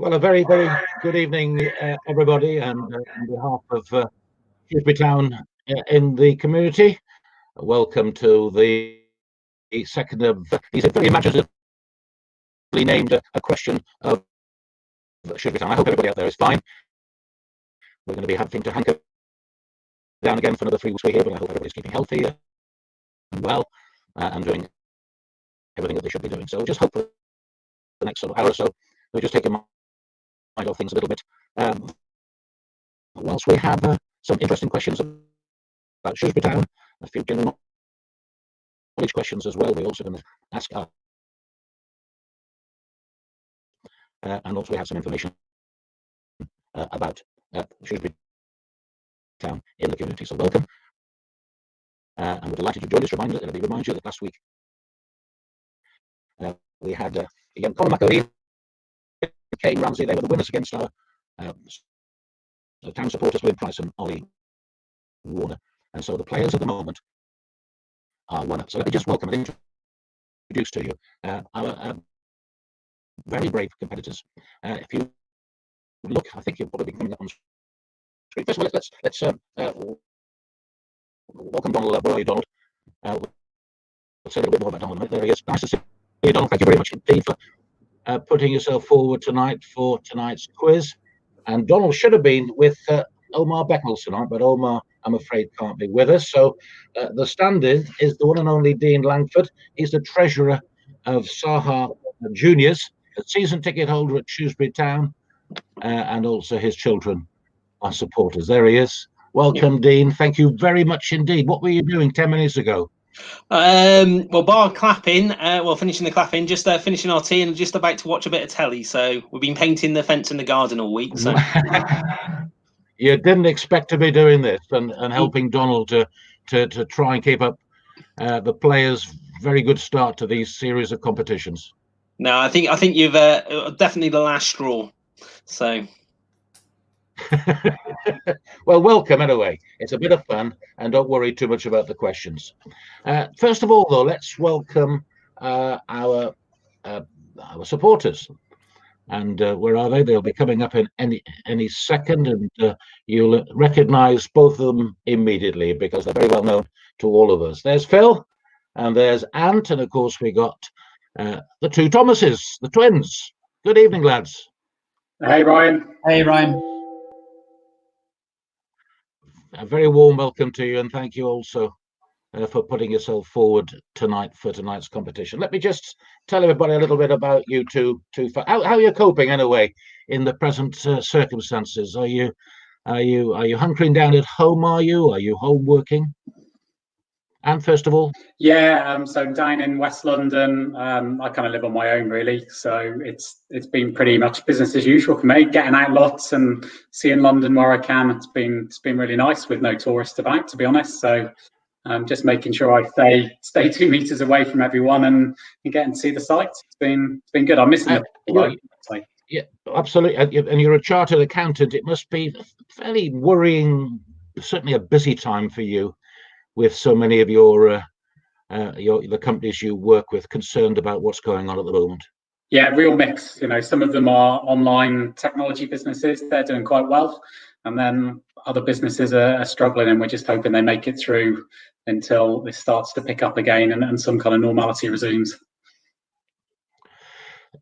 Well, a very, very good evening, everybody, and on behalf of Shrewsbury Town in the community, welcome to the second of these very imaginatively named a question of Shrewsbury Town. I hope everybody out there is fine. We're going to be having to hunker down again for another 3 weeks we're here, but I hope everybody's keeping healthy and well and doing everything that they should be doing. So just hope for the next sort of hour or so, we'll just take a mind off things a little bit. Whilst we have some interesting questions about Shrewsbury Town, a few general knowledge questions as well, we're also going to ask and also we have some information about Shrewsbury Town in the community. So welcome, and we're delighted to join us. Remind you that last week we had again Colin McAlee, Kane Ramsey. They were the winners against our town supporters, William Price and Ollie Warner. And so the players at the moment are winners. So let me just welcome and introduce to you our very brave competitors. If you look, I think you'll probably be coming up on screen. First of all, let's welcome Donald. Where are you, Donald? We'll say a little bit more about Donald. There he is. Nice to see you, Donald. Thank you very much indeed for putting yourself forward tonight for tonight's quiz. And Donald should have been with Omar Beckles tonight, but Omar, I'm afraid, can't be with us. So the stand-in is the one and only Dean Langford. He's the treasurer of SAHA Juniors, a season ticket holder at Shrewsbury Town, and also his children are supporters. There he is. Welcome, Dean. Thank you very much indeed. What were you doing 10 minutes ago? Well, bar clapping, finishing the clapping, just finishing our tea and just about to watch a bit of telly. So we've been painting the fence in the garden all week. So you didn't expect to be doing this and helping Donald to try and keep up the players' very good start to these series of competitions. No, I think you've definitely the last straw. So. Well, welcome anyway. It's a bit of fun, and don't worry too much about the questions. First of all, though, let's welcome our supporters. And where are they? They'll be coming up in any second, and you'll recognise both of them immediately because they're very well known to all of us. There's Phil, and there's Ant, and of course we got the two Thomases, the twins. Good evening, lads. Hey, Ryan. Hey, Ryan. A very warm welcome to you, and thank you also for putting yourself forward tonight for tonight's competition. Let me just tell everybody a little bit about you two. How you're coping anyway in the present circumstances. Are you hunkering down at home? Are you home working? And first of all, yeah, so I'm down in West London. I kind of live on my own, really. So it's been pretty much business as usual for me. Getting out lots and seeing London where I can. It's been really nice with no tourists about, to be honest. So just making sure I stay 2 meters away from everyone and getting to see the sights. It's been good. I'm missing the yeah, absolutely. And you're a chartered accountant. It must be fairly worrying. Certainly a busy time for you, with so many of the companies you work with concerned about what's going on at the moment. Yeah, real mix. Some of them are online technology businesses. They're doing quite well. And then other businesses are struggling, and we're just hoping they make it through until this starts to pick up again and some kind of normality resumes.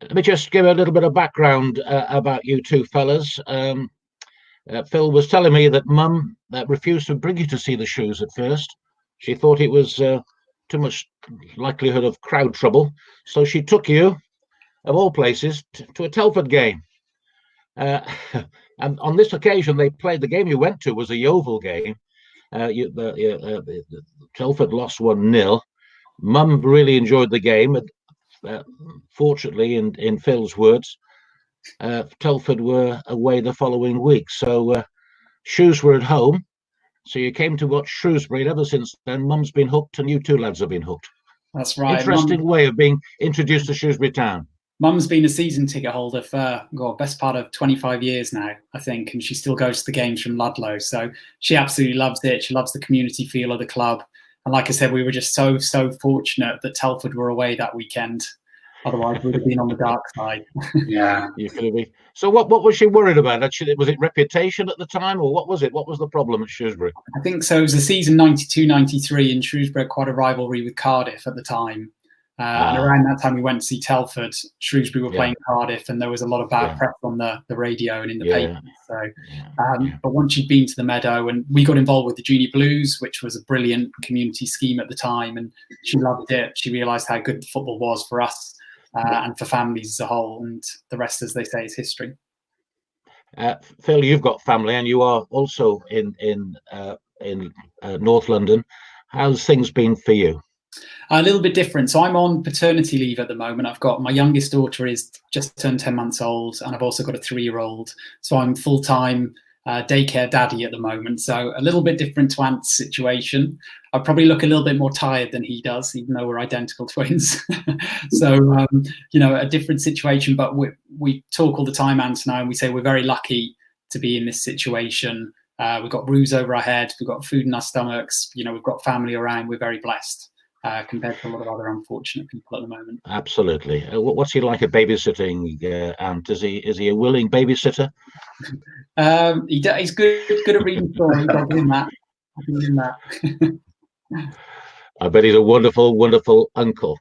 Let me just give a little bit of background about you two fellas. Phil was telling me that Mum refused to bring you to see the shoes at first. She thought it was too much likelihood of crowd trouble, so she took you, of all places, to a Telford game. And on this occasion, the game you went to was a Yeovil game. Telford lost 1-0. Mum really enjoyed the game. Fortunately, in Phil's words, Telford were away the following week, so shoes were at home. So you came to watch Shrewsbury, and ever since then, Mum's been hooked, and you two lads have been hooked. That's right. Interesting way of being introduced to Shrewsbury Town. Mum's been a season ticket holder for best part of 25 years now, I think, and she still goes to the games from Ludlow. So she absolutely loves it. She loves the community feel of the club. And like I said, we were just so fortunate that Telford were away that weekend. Otherwise, we'd have been on the dark side. Yeah. You could have been. So what was she worried about? Actually, was it reputation at the time, or what was it? What was the problem at Shrewsbury? I think so. It was the season 92-93, and Shrewsbury had quite a rivalry with Cardiff at the time. And around that time, we went to see Telford. Shrewsbury were playing Cardiff, and there was a lot of bad press on the radio and in the paper. So, but once you'd been to the Meadow, and we got involved with the Junior Blues, which was a brilliant community scheme at the time, and she loved it. She realised how good the football was for us and for families as a whole, and the rest, as they say, is history. Phil, you've got family, and you are also in North London. How's things been for you? A little bit different. So I'm on paternity leave at the moment. I've got my youngest daughter is just turned 10 months old, and I've also got a 3-year-old. So I'm full-time daycare daddy at the moment. So a little bit different to Ant's situation. I probably look a little bit more tired than he does, even though we're identical twins. So, a different situation, but we talk all the time, Ant and I, and we say we're very lucky to be in this situation. We've got roofs over our head. We've got food in our stomachs. We've got family around. We're very blessed. Compared to a lot of other unfortunate people at the moment. Absolutely. What's he like at babysitting, Ant? Is he a willing babysitter? He's good at reading stories. I'll give him that. I bet he's a wonderful, wonderful uncle.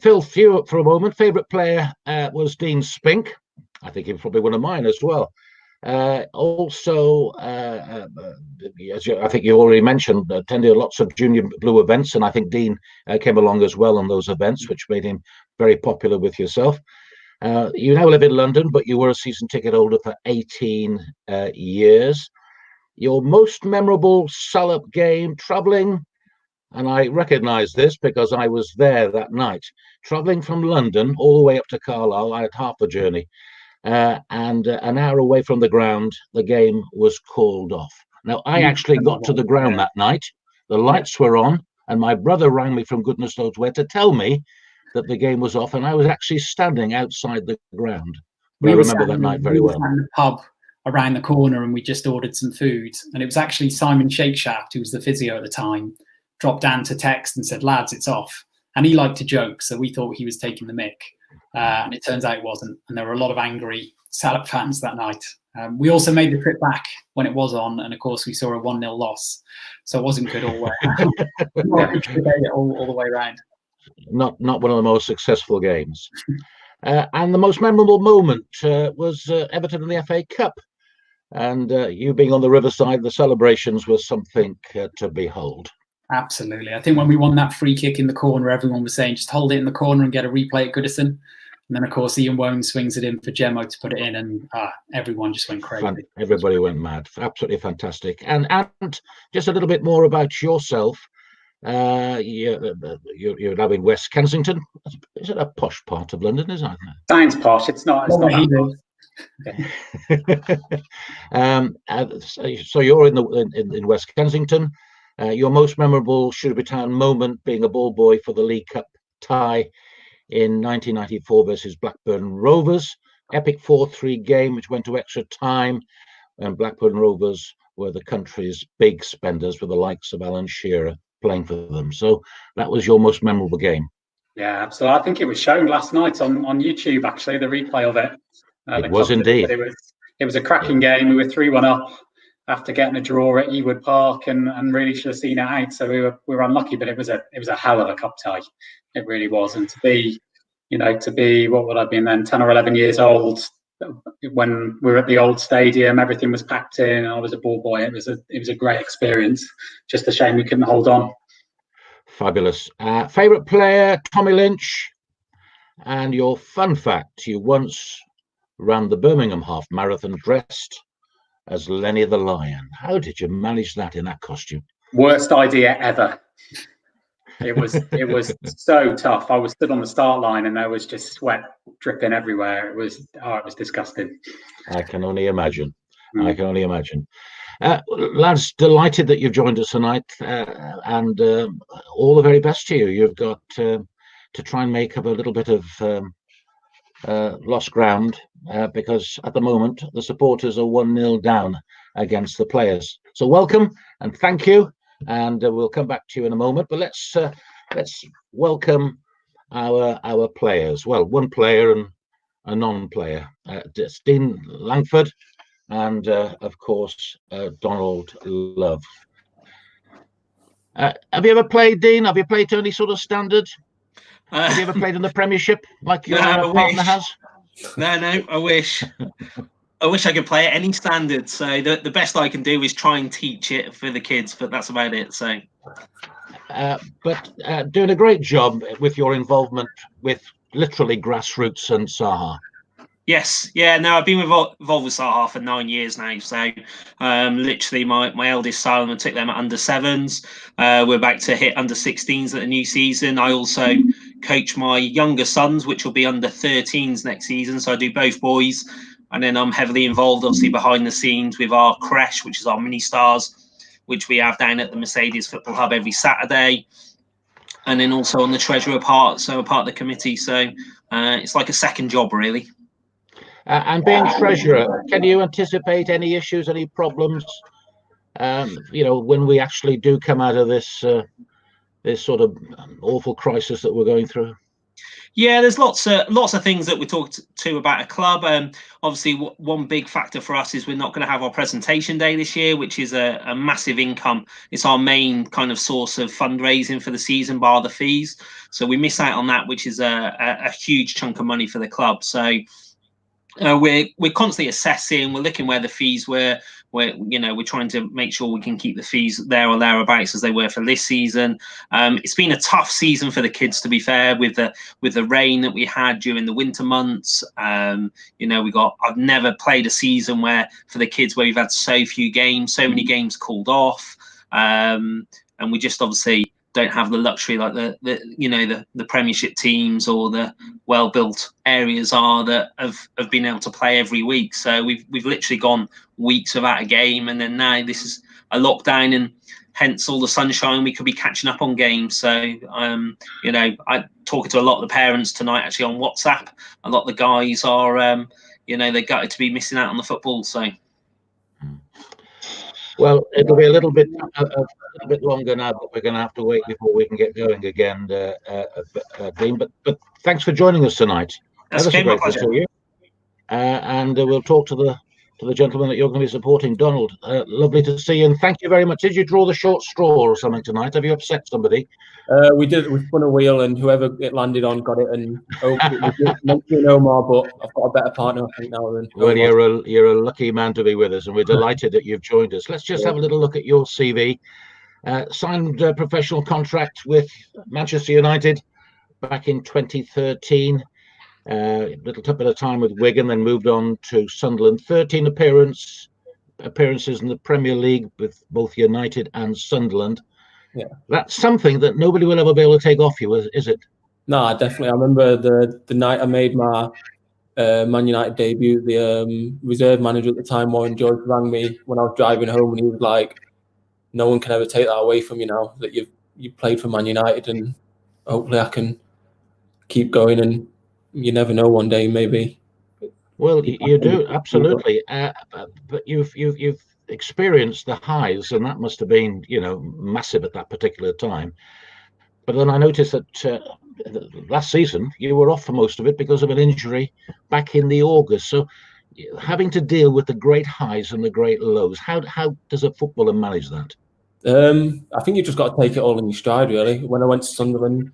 Phil, for a moment, favourite player was Dean Spink. I think he was probably one of mine as well. Also, as I think you already mentioned, attended lots of Junior Blue events, and I think Dean came along as well on those events, which made him very popular with yourself. You now live in London, but you were a season ticket holder for 18 years. Your most memorable Salop game, travelling, and I recognise this because I was there that night, travelling from London all the way up to Carlisle. I had half the journey. And an hour away from the ground, the game was called off. Now, I actually got to the ground that night. The lights were on, and my brother rang me from goodness knows where to tell me that the game was off, and I was actually standing outside the ground. I remember that night very well. We were in the pub around the corner, and we just ordered some food. And it was actually Simon Shakeshaft, who was the physio at the time, dropped down to text and said, "Lads, it's off." And he liked to joke, so we thought he was taking the mick. And it turns out it wasn't. And there were a lot of angry Salop fans that night. We also made the trip back when it was on. And of course, we saw a 1-0 loss. So it wasn't good all the way around. all the way around. Not one of the most successful games. And the most memorable moment was Everton in the FA Cup. And you being on the Riverside, the celebrations were something to behold. Absolutely. I think when we won that free kick in the corner, everyone was saying, just hold it in the corner and get a replay at Goodison. And then, of course, Ian Wone swings it in for Gemmo to put it in, and everyone just went crazy. Everybody went mad. Absolutely fantastic. And just a little bit more about yourself. You're now in West Kensington. Is it a posh part of London, isn't it? Sounds posh. It's not. So you're in West Kensington. Your most memorable Shrewsbury Town moment being a ball boy for the League Cup tie in 1994 versus Blackburn Rovers. Epic 4-3 game which went to extra time, and Blackburn Rovers were the country's big spenders with the likes of Alan Shearer playing for them. So that was your most memorable game. Yeah, absolutely. I think it was shown last night on YouTube, actually, the replay of it. It was indeed. It was a cracking game. We were 3-1 up after getting a draw at Ewood Park, and really should have seen it out. So we were unlucky, but it was a hell of a cup tie. It really was. And to be what would I have been then, 10 or 11 years old, when we were at the old stadium, everything was packed in, and I was a ball boy. It was a great experience. Just a shame we couldn't hold on. Fabulous. Favourite player, Tommy Lynch. And your fun fact, you once ran the Birmingham half marathon dressed as Lenny the Lion. How did you manage that in that costume? Worst idea ever. It was so tough. I was stood on the start line and there was just sweat dripping everywhere. It was disgusting. I can only imagine. I can only imagine. Lads, delighted that you've joined us tonight, and all the very best to you. You've got to try and make up a little bit of lost ground, because at the moment the supporters are 1-0 down against the players. So welcome and thank you, and we'll come back to you in a moment. But let's welcome our players. Well, one player and a non-player. It's Dean Langford and, of course, Donald Love. Have you ever played, Dean? Have you played to any sort of standard? Have you ever played in the Premiership like your partner has? No, I wish. I wish I could play at any standard. So the best I can do is try and teach it for the kids, but that's about it. So, but doing a great job with your involvement with literally grassroots and SAHA. Yes, yeah, no, I've been involved with SAHA for 9 years now. So, literally, my eldest son, I took them at under sevens. We're about to hit under 16s at the new season. I also coach my younger sons, which will be under 13s next season. So I do both boys, and then I'm heavily involved, obviously, behind the scenes with our creche, which is our mini stars, which we have down at the Mercedes Football Hub every Saturday. And then also on the treasurer part, so a part of the committee. So it's like a second job, really. And being treasurer, can you anticipate any issues, any problems? When we actually do come out of this this sort of awful crisis that we're going through. Yeah, there's lots of things that we talked to about a club. Obviously, one big factor for us is we're not going to have our presentation day this year, which is a massive income. It's our main kind of source of fundraising for the season, bar the fees. So we miss out on that, which is a huge chunk of money for the club. So we're constantly assessing. We're looking where the fees were. We're trying to make sure we can keep the fees there or thereabouts as they were for this season. It's been a tough season for the kids, to be fair, with the rain that we had during the winter months. I've never played a season for the kids where we've had so few games, so many games called off, and we just obviously don't have the luxury like the Premiership teams or the well-built areas are that have been able to play every week. So we've literally gone weeks without a game, and then now this is a lockdown, and hence all the sunshine, we could be catching up on games. So I'm talking to a lot of the parents tonight actually on WhatsApp. A lot of the guys are they're gutted to be missing out on the football. So. Well, it'll be a little bit longer now, but we're going to have to wait before we can get going again, Dean. But thanks for joining us tonight. That's okay, my pleasure. To you. And we'll talk to the gentleman that you're going to be supporting, Donald. Lovely to see you, and thank you very much. Did you draw the short straw or something tonight? Have you upset somebody? We did. We spun a wheel, and whoever it landed on got it. And meant to be Omar, but I've got a better partner, I think, now. Well, you're a lucky man to be with us, and we're delighted that you've joined us. Let's just have a little look at your CV. Signed a professional contract with Manchester United back in 2013. Little bit of time with Wigan, then moved on to Sunderland. 13 appearances in the Premier League with both United and Sunderland. Yeah, that's something that nobody will ever be able to take off you, is it? No, definitely. I remember the night I made my Man United debut. The reserve manager at the time, Warren George, rang me when I was driving home, and he was like, "No one can ever take that away from you now that you've played for Man United, and hopefully I can keep going." And you never know, one day maybe. Well, you do, absolutely. But you've experienced the highs, and that must have been, massive at that particular time. But then I noticed that last season you were off for most of it because of an injury back in the August. So having to deal with the great highs and the great lows, how does a footballer manage that? I think you just got to take it all in your stride, really. When I went to Sunderland,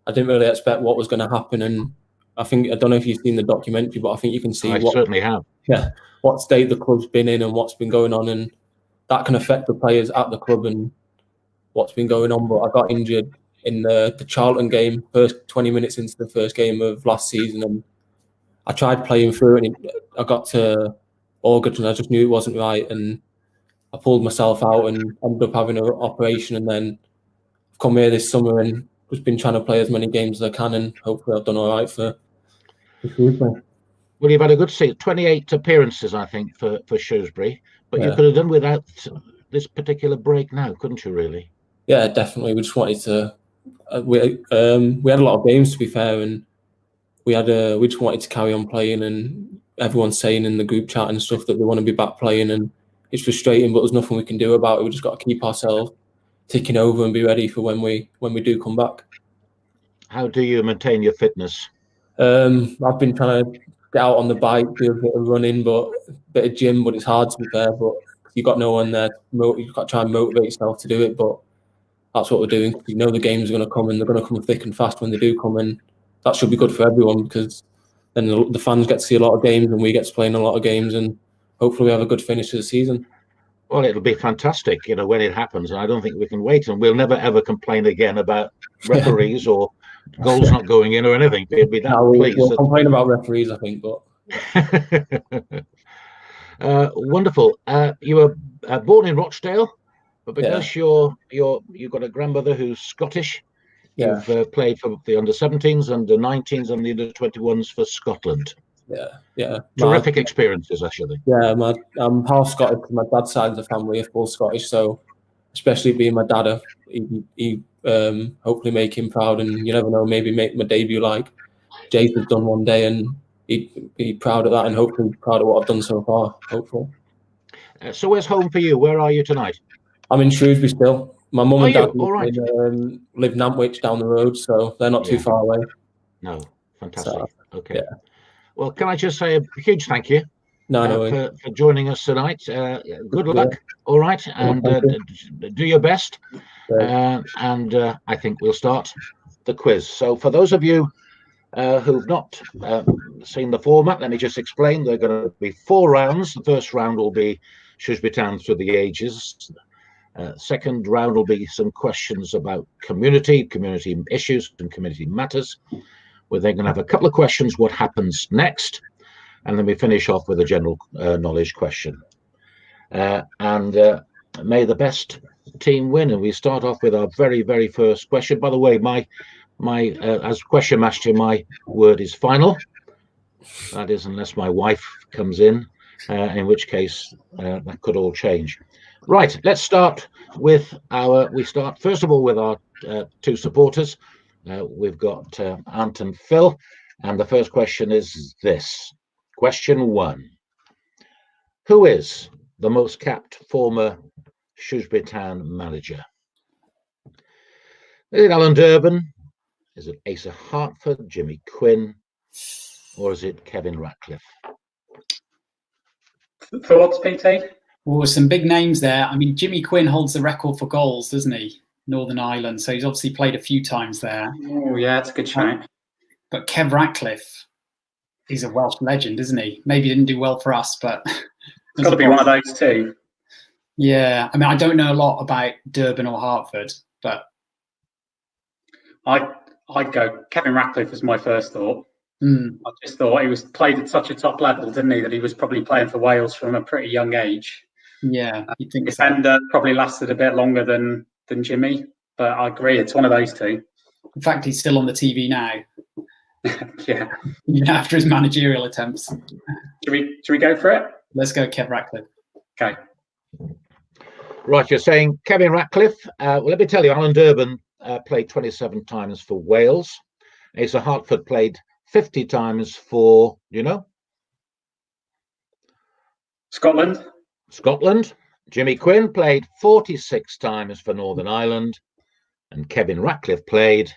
I didn't really expect what was going to happen, and I don't know if you've seen the documentary, but I think you can see. I certainly have. Yeah, what state the club's been in and what's been going on, and that can affect the players at the club and what's been going on. But I got injured in the Charlton game, first 20 minutes into the first game of last season, and I tried playing through it, and I got to August, and I just knew it wasn't right, and I pulled myself out and ended up having an operation, and then I've come here this summer and just been trying to play as many games as I can, and hopefully I've done all right for Shrewsbury. Well, you've had a good season, 28 appearances, I think, for Shrewsbury, but you could have done without this particular break now, couldn't you, really? Yeah, definitely. We just wanted to. We had a lot of games, to be fair, and we just wanted to carry on playing, and everyone's saying in the group chat and stuff that they want to be back playing, and it's frustrating, but there's nothing we can do about it. We just got to keep ourselves ticking over and be ready for when we do come back. How do you maintain your fitness? I've been trying to get out on the bike, do a bit of running, but a bit of gym, but it's hard to be fair. But you've got no one there. You've got to try and motivate yourself to do it. But that's what we're doing. You know the games are going to come, and they're going to come thick and fast when they do come, and that should be good for everyone because then the fans get to see a lot of games, and we get to play in a lot of games, and hopefully we have a good finish to the season. Well, it'll be fantastic, when it happens, and I don't think we can wait, and we'll never ever complain again about referees or goals not going in or anything. We'll be that pleased. We'll complain about referees, I think, but wonderful. You were born in Rochdale, but because you've got a grandmother who's Scottish, you've played for the under-17s, under-19s, and the under-21s for Scotland. Yeah. Terrific experiences, actually. Yeah, I'm half Scottish. My dad's side of the family are full Scottish, so especially being my dad, he hopefully make him proud, and you never know, maybe make my debut like Jason's done one day, and he'd be proud of that, and hopefully proud of what I've done so far. Hopefully. So where's home for you? Where are you tonight? I'm in Shrewsbury still. My mum and dad live in Nantwich down the road, so they're not too far away. No, fantastic. So, okay. Yeah. Well, can I just say a huge thank you for joining us tonight. Good luck, all right, and do your best. And I think we'll start the quiz. So for those of you who've not seen the format, let me just explain. There are going to be 4 rounds. The first round will be Shrewsbury Town through the ages. Second round will be some questions about community issues and community matters. We're then going to have a couple of questions, what happens next, and then we finish off with a general knowledge question. And may the best team win. And we start off with our very, very first question. By the way, my as question master, my word is final. That is, unless my wife comes in which case that could all change. Right, let's start with we start first of all with our 2 supporters. We've got Ant and Phil, and the first question is this. Question 1. Who is the most capped former Shrewsbury Town manager? Is it Alan Durbin? Is it Asa Hartford, Jimmy Quinn, or is it Kevin Ratcliffe? Thoughts, PT? Oh, some big names there. I mean, Jimmy Quinn holds the record for goals, doesn't he? Northern Ireland, so he's obviously played a few times there. Oh yeah, that's a good shout. But Kev Ratcliffe, he's a Welsh legend, isn't he? Maybe he didn't do well for us, but it's got to be one of those 2. Yeah, I mean, I don't know a lot about Durbin or Hartford, but I'd go Kevin Ratcliffe as my first thought. I just thought he was played at such a top level, didn't he, that he was probably playing for Wales from a pretty young age. Yeah, you think defender probably lasted a bit longer than Jimmy, but I agree, it's one of those 2. In fact, he's still on the TV now. Yeah, after his managerial attempts. Should we go for it? Let's go Kev Ratcliffe. Okay. Right, you're saying Kevin Ratcliffe. Well, let me tell you, Alan Durbin played 27 times for Wales. Asa Hartford played 50 times for, Scotland. Jimmy Quinn played 46 times for Northern Ireland, and Kevin Ratcliffe played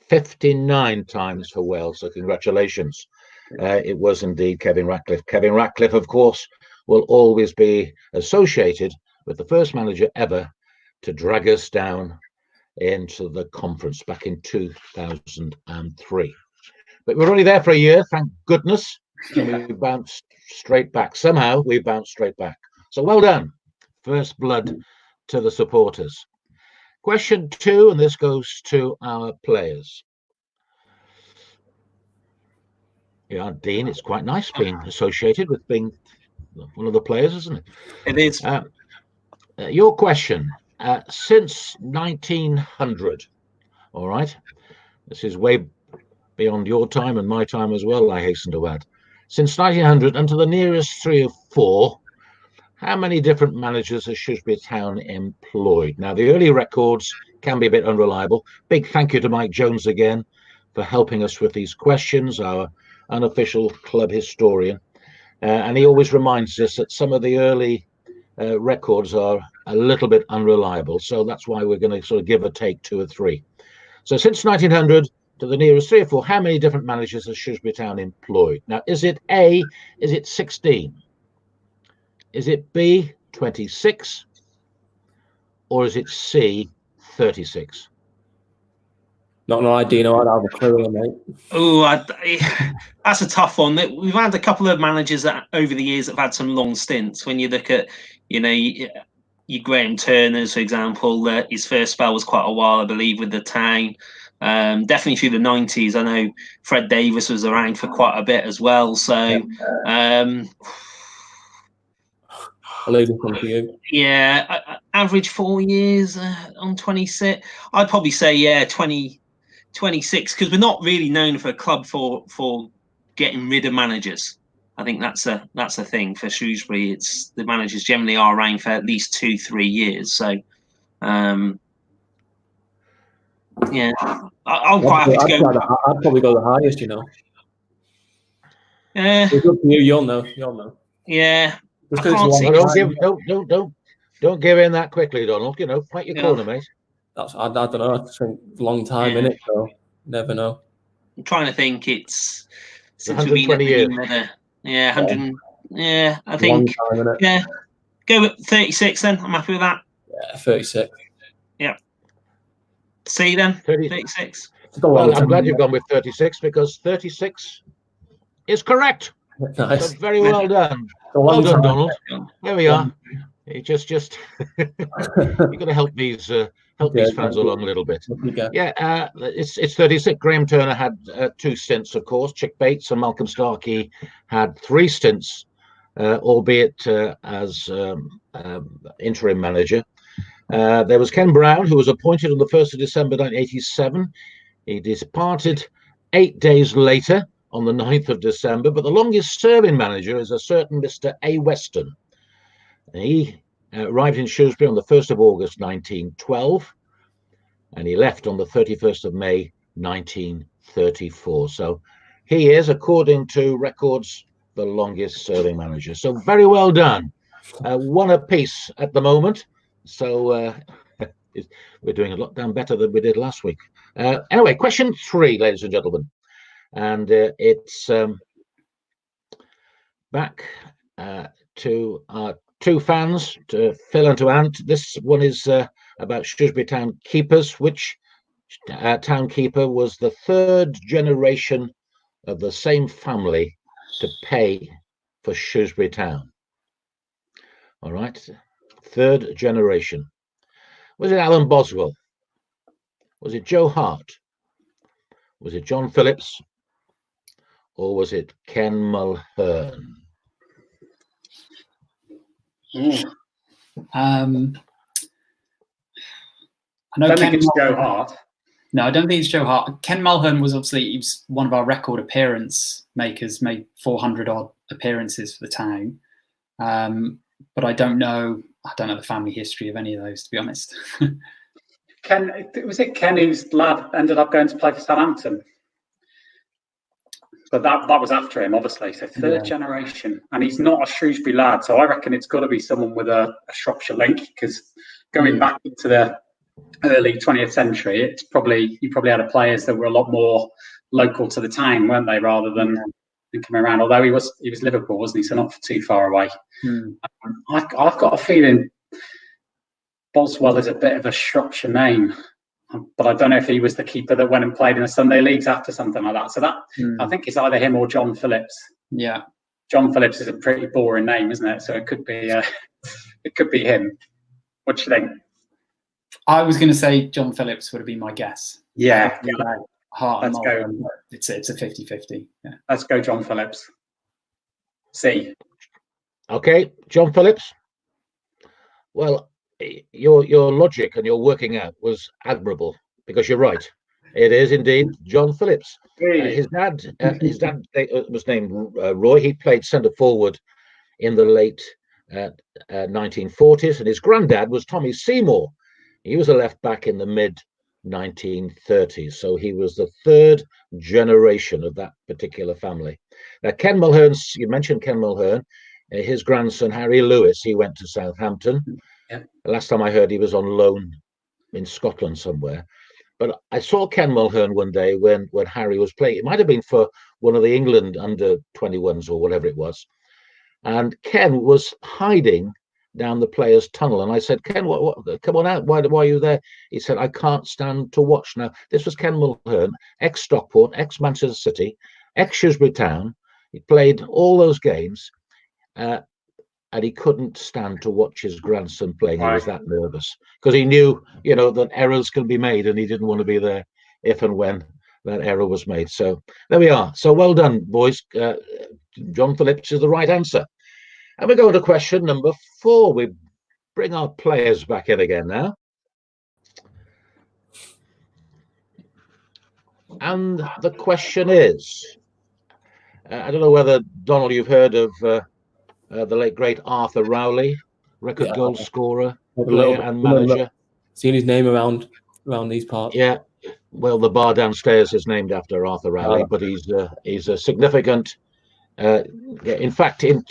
59 times for Wales. So congratulations. It was indeed Kevin Ratcliffe. Kevin Ratcliffe, of course, will always be associated with the first manager ever to drag us down into the conference back in 2003. But we're only there for a year, thank goodness. We bounced straight back. Somehow we bounced straight back. So well done. First blood to the supporters. Question 2, and this goes to our players. Yeah, Dean, it's quite nice being associated with being one of the players, isn't it? It is. Your question. Since 1900, all right? This is way beyond your time and my time as well, I hasten to add. Since 1900, and to the nearest 3 or 4, how many different managers has Shrewsbury Town employed? Now, the early records can be a bit unreliable. Big thank you to Mike Jones again for helping us with these questions, our unofficial club historian. And he always reminds us that some of the early records are a little bit unreliable. So that's why we're going to sort of give or take 2 or 3. So since 1900 to the nearest 3 or 4, how many different managers has Shrewsbury Town employed? Now, is it A, is it 16? Is it B, 26? Or is it C, 36? Not an idea. No, I don't have a clue, mate. Oh, that's a tough one. We've had a couple of managers that over the years that have had some long stints. When you look at, your Graham Turner's, for example, his first spell was quite a while, I believe, with the Town. Definitely through the 90s. I know Fred Davis was around for quite a bit as well. So, I'll leave this one to you. Yeah, average 4 years on 26. I'd probably say 26, because we're not really known for a club for getting rid of managers. I think that's a thing for Shrewsbury. It's the managers generally are around for at least 2-3 years. So, I'm quite happy to go. I'd probably go the highest. It's up to you. You'll know. Yeah. Don't give in that quickly, Donald. Fight your corner, mate. I don't know. I think a long time in it, so never know. I'm trying to think. It's since 120 years. 100. Yeah, I think. Yeah, go with 36 then. I'm happy with that. Yeah, 36. Yeah. C then. 36. Well, I'm glad you've gone with 36 because 36 is correct. Nice. So very well done. Well done, Donald. There we are. You just you're going to help these fans along a little bit. Yeah, it's 36. Graham Turner had 2 stints, of course. Chick Bates and Malcolm Starkey had 3 stints, albeit as interim manager. There was Ken Brown, who was appointed on the 1st of December 1987. He departed 8 days later on the 9th of December, but the longest serving manager is a certain Mr. A. Weston. He arrived in Shrewsbury on the 1st of August 1912, and he left on the 31st of May 1934. So he is, according to records, the longest serving manager. So very well done. 1 apiece at the moment. So we're doing a lot better than we did last week. Anyway, question 3, ladies and gentlemen. And it's back to our 2 fans, to Phil and to Ant. This one is about Shrewsbury Town keepers. Which town keeper was the 3rd generation of the same family to pay for Shrewsbury Town? All right, 3rd generation. Was it Alan Boswell? Was it Joe Hart? Was it John Phillips? Or was it Ken Mulhern? I don't think it's Joe Hart. No, I don't think it's Joe Hart. Ken Mulhern was he was one of our record appearance makers, made 400 odd appearances for the Town. But I don't know the family history of any of those, to be honest. Was it Ken whose lad ended up going to play for Southampton? But that was after him, obviously. So 3rd generation, and he's not a Shrewsbury lad. So I reckon it's got to be someone with a Shropshire link, because going back into the early 20th century, you probably had players that were a lot more local to the town, weren't they, rather than coming around. Although he was Liverpool, wasn't he? So not too far away. I've got a feeling Boswell is a bit of a Shropshire name. But I don't know if he was the keeper that went and played in the Sunday leagues after, something like that. So I think it's either him or John Phillips. Yeah, John Phillips is a pretty boring name, isn't it? So it could be him. What do you think? I was going to say John Phillips would have been my guess. Yeah. Hart and Let's go. It's a 50-50. Yeah. Let's go, John Phillips. C. Okay, John Phillips. Well, your logic and your working out was admirable, because you're right. It is indeed John Phillips. His dad was named Roy. He played centre forward in the late 1940s, and his granddad was Tommy Seymour. He was a left back in the mid 1930s, so he was the 3rd generation of that particular family. Now, Ken Mulhern, you mentioned Ken Mulhern. His grandson Harry Lewis, he went to Southampton. The last time I heard, he was on loan in Scotland somewhere. But I saw Ken Mulhern one day when Harry was playing. It might have been for one of the England under 21s or whatever it was. And Ken was hiding down the players' tunnel. And I said, Ken, what come on out. Why are you there? He said, I can't stand to watch. Now, this was Ken Mulhern, ex-Stockport, ex-Manchester City, ex-Shrewsbury Town. He played all those games. And he couldn't stand to watch his grandson playing. He was that nervous because he knew, that errors can be made, and he didn't want to be there if and when that error was made. So there we are. So well done, boys. John Phillips is the right answer. And we go to question number 4. We bring our players back in again now. And the question is, I don't know whether, Donald, you've heard of the late great Arthur Rowley, record goal scorer, player and manager. Seen his name around these parts. Yeah, well, the bar downstairs is named after Arthur Rowley, but he's a significant. In fact, in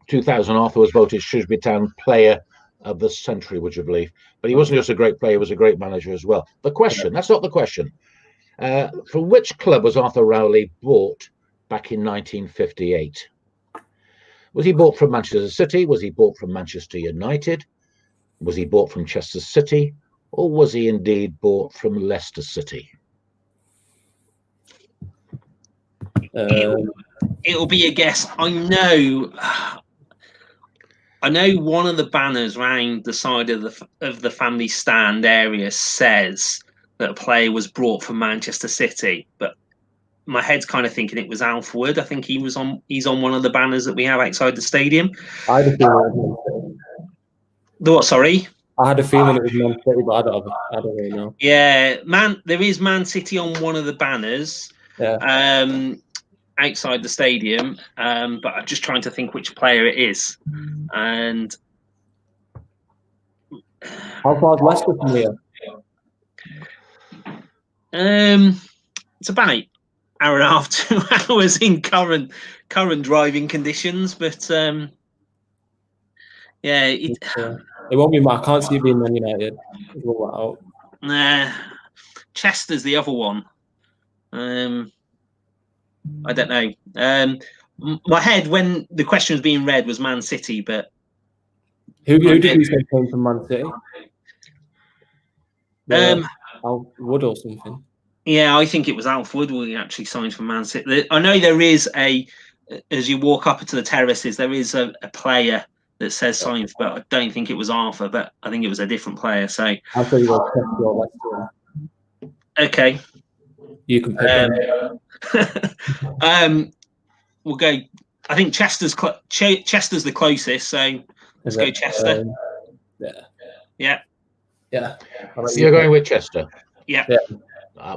2000, Arthur was voted Shrewsbury Town Player of the Century, would you believe? But he wasn't just a great player; he was a great manager as well. The question, that's not the question. From which club was Arthur Rowley bought back in 1958? Was he bought from Manchester City? Was he bought from Manchester United? Was he bought from Chester City? Or was he indeed bought from Leicester City? It'll be a guess. I know one of the banners round the side of the family stand area says that a player was brought from Manchester City, but my head's kind of thinking it was Alf Wood. I think he's on one of the banners that we have outside the stadium. I had a feeling it was Man City. The what? Sorry. I had a feeling it was Man City, but I don't really know. Yeah, there is Man City on one of the banners. Yeah. Outside the stadium, but I'm just trying to think which player it is. And how far is Leicester from here? It's about hour and a half, 2 hours in current driving conditions, but it won't be. I can't see it being Man United. Nah, Chester's the other one. I don't know. My head when the question was being read was Man City, but who did you say came from Man City? Alf Wood or something. Yeah, I think it was Alf Wood who actually signed for Man City. I know there is as you walk up to the terraces, there is a player that says signed, but I don't think it was Arthur, but I think it was a different player. So I'll tell you what, Chester or Leicester. Okay. You can pick we'll go. I think Chester's the closest, so let's go Chester. Yeah. You're going with Chester. Yeah.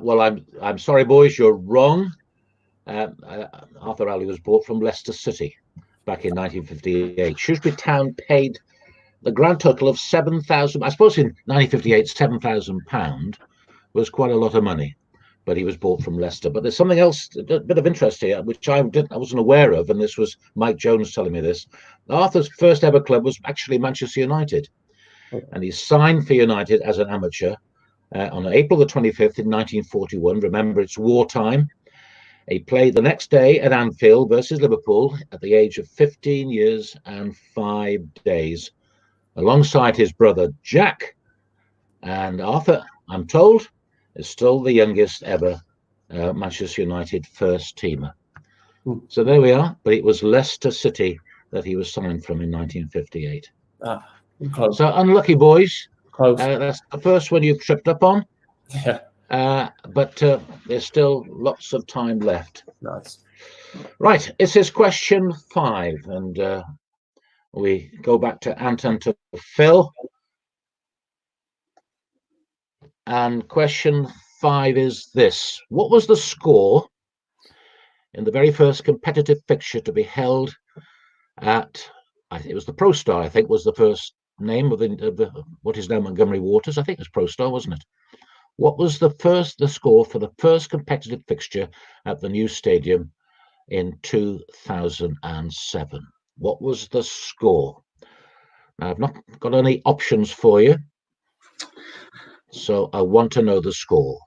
Well, I'm sorry, boys, you're wrong. Arthur Rowley was bought from Leicester City back in 1958. Shrewsbury Town paid the grand total of £7,000. I suppose in 1958, £7,000 was quite a lot of money. But he was bought from Leicester. But there's something else, a bit of interest here, which I wasn't aware of, and this was Mike Jones telling me this. Arthur's first ever club was actually Manchester United, and he signed for United as an amateur on April the 25th in 1941. Remember, it's wartime. He played the next day at Anfield versus Liverpool at the age of 15 years and 5 days, alongside his brother Jack. And Arthur, I'm told, is still the youngest ever Manchester United first teamer. So there we are. But it was Leicester City that he was signed from in 1958. So unlucky, boys. That's the first one you've tripped up on. Yeah. But there's still lots of time left. Nice. Right. This is question 5. And we go back to Anton to Phil. And question 5 is this. What was the score in the very first competitive fixture to be held at, it was the Pro Star, I think, was the first name of the what is now Montgomery Waters. I think it was Pro Star, wasn't it? What was the score for the first competitive fixture at the new stadium in 2007? What was the score? Now, I've not got any options for you. So I want to know the score.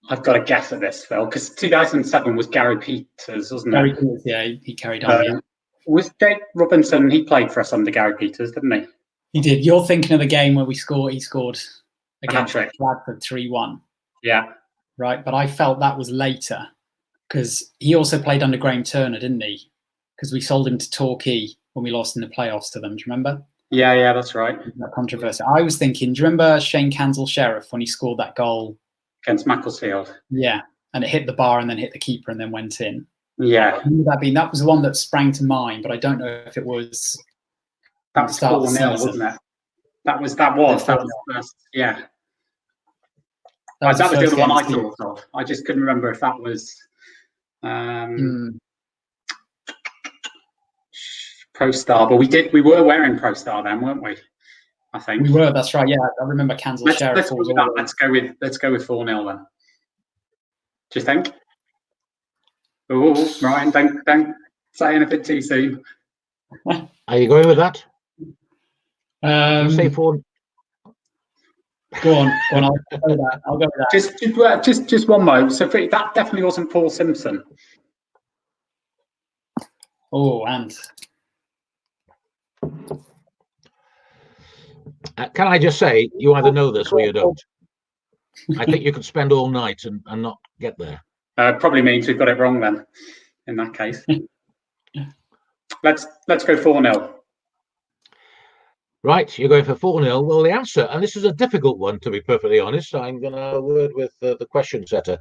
I've got a guess at this, Phil, because 2007 was Gary Peters, wasn't it? Gary Peters, yeah, he carried on. Yeah. Was Dave Robinson? He played for us under Gary Peters, didn't he? He did. You're thinking of the game where he scored against Hat-trick. Bradford 3-1. Yeah. Right, but I felt that was later because he also played under Graham Turner, didn't he? Because we sold him to Torquay when we lost in the playoffs to them. Do you remember? Yeah, that's right. That controversy. I was thinking, do you remember Shane Cansell Sheriff when he scored that goal Against Macclesfield. Yeah, and it hit the bar and then hit the keeper and then went in. Yeah. That was the one that sprang to mind, but I don't know if it was. That was 4-0, wasn't it? That was the first. Yeah. That was the other one I thought of. I just couldn't remember if that was Pro Star, but we were wearing Pro Star then, weren't we? I think we were. That's right. Yeah, I remember Cansell Sheriff. Let's go with 4-0 then. Do you think? Oh, Ryan, don't say anything too soon. Are you going with that? Say 4. Go on. I'll go with that. Just one moment. So that definitely wasn't Paul Simpson. Oh, and can I just say, you either know this or you don't. I think you could spend all night and not get there. Probably means we've got it wrong then. In that case, let's go 4-0. Right, you're going for 4-0. Well, the answer, and this is a difficult one to be perfectly honest. I'm going to word with the question setter.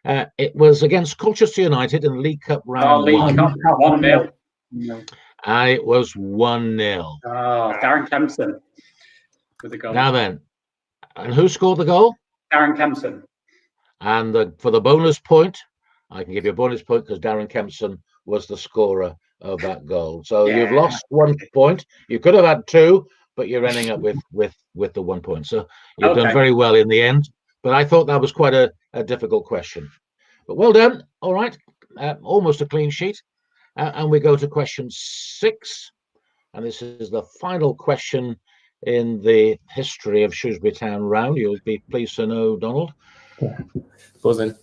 It was against Colchester United in the League Cup round 1. 1-0. And it was 1-0. Oh, Darren Kempson with the goal. Now then, and who scored the goal? Darren Kempson. And for the bonus point, I can give you a bonus point because Darren Kempson was the scorer of that goal. So you've lost 1 point. You could have had 2, but you're ending up with the 1 point. So you've done very well in the end. But I thought that was quite a difficult question. But well done. All right. Almost a clean sheet. And we go to question 6. And this is the final question in the history of Shrewsbury Town round. You'll be pleased to know, Donald. Buzzing.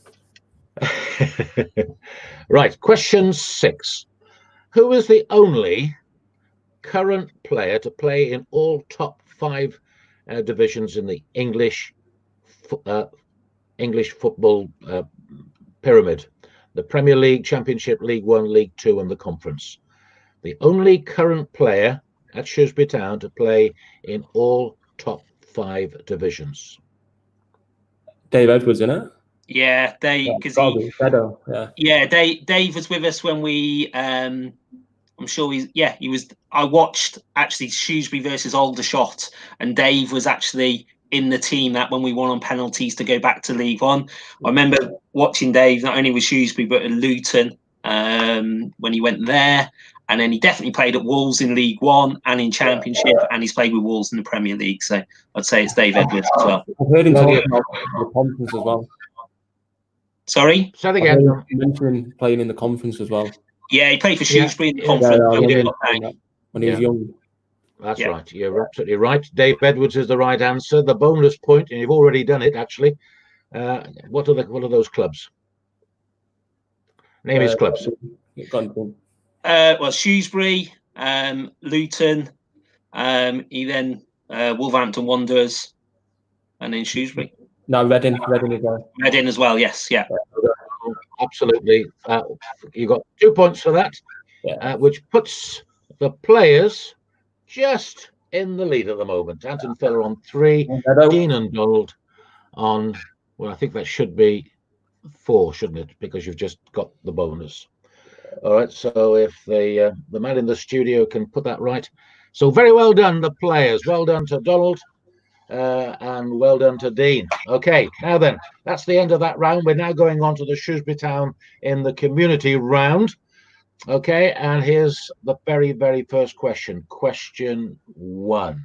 Right. Question 6. Who is the only current player to play in all top 5 divisions in the English football pyramid? The Premier League, Championship, League 1, League 2 and the Conference. The only current player at Shrewsbury Town to play in all top 5 divisions. Dave Edwards, isn't it? Yeah, Dave, because Dave was with us when we. I'm sure he was. I watched actually Shrewsbury versus Aldershot, and Dave was actually in the team that when we won on penalties to go back to League One. I remember watching Dave not only with Shrewsbury but at Luton when he went there, and then he definitely played at Wolves in League One and in Championship, and he's played with Wolves in the Premier League. So I'd say it's Dave Edwards as well. I've heard him talking about the conference as well. Sorry? Say that again. You mentioned playing in the conference as well. Yeah, he played for Shrewsbury in the conference when he was young. That's right. You're absolutely right. Dave Edwards is the right answer. The bonus point, and you've already done it actually. What are those clubs? Name his clubs. Well, Shrewsbury, Luton, he then Wolverhampton Wanderers, and then Shrewsbury. No, Reading as well. Reading as well, yes, yeah. Absolutely. You got 2 points for that, which puts the players just in the lead at the moment. Anton Feller on 3, Dean and Donald on, well, I think that should be 4, shouldn't it? Because you've just got the bonus. All right, so if the man in the studio can put that right. So very well done, the players. Well done to Donald. And well done to Dean. Okay, now then, that's the end of that round. We're now going on to the Shrewsbury Town in the community round. Okay, and here's the very, very first question. Question 1.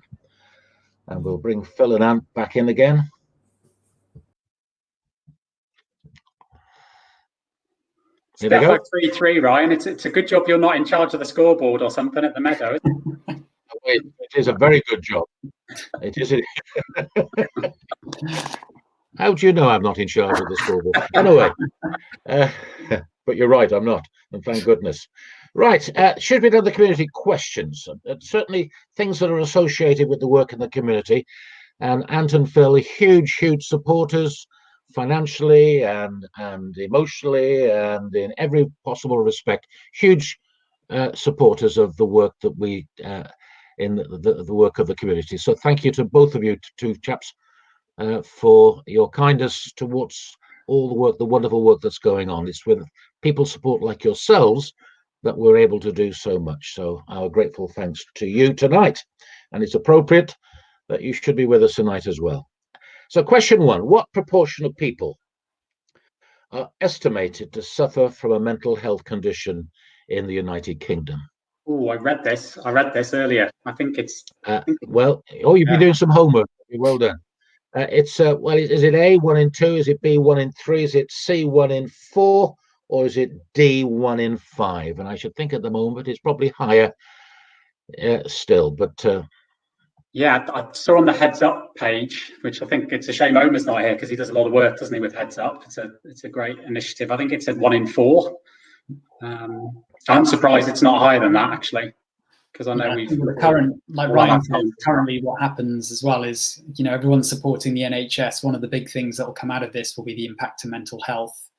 And we'll bring Phil and Ant back in again. It's definitely 3-3, Ryan. It's a good job you're not in charge of the scoreboard or something at the Meadow, isn't it? It is a very good job. It is. How do you know I'm not in charge of the scoreboard? Anyway, but you're right, I'm not, and thank goodness. Right, should we go to the community questions? Certainly things that are associated with the work in the community. And Ant and Phil are huge supporters, financially and emotionally and in every possible respect, huge supporters of the work that we in the work of the community. So thank you to both of you, two chaps, for your kindness towards all the work, the wonderful work that's going on. It's with people support like yourselves that we're able to do so much. So our grateful thanks to you tonight. And it's appropriate that you should be with us tonight as well. So question one, what proportion of people are estimated to suffer from a mental health condition in the United Kingdom? Oh, I read this earlier. I think it's... well, you've been doing some homework. Well done. It's well, is it A, 1 in 2? Is it B, 1 in 3? Is it C, 1 in 4? Or is it D, 1 in 5? And I should think at the moment it's probably higher still. But yeah, I saw on the Heads Up page, which I think it's a shame Omar's not here because he does a lot of work, doesn't he, with Heads Up? It's a great initiative. I think it said 1 in 4. I'm surprised it's not higher than that, actually. Because I know the current, like Ryan said, currently what happens as well is, everyone's supporting the NHS. One of the big things that will come out of this will be the impact to mental health.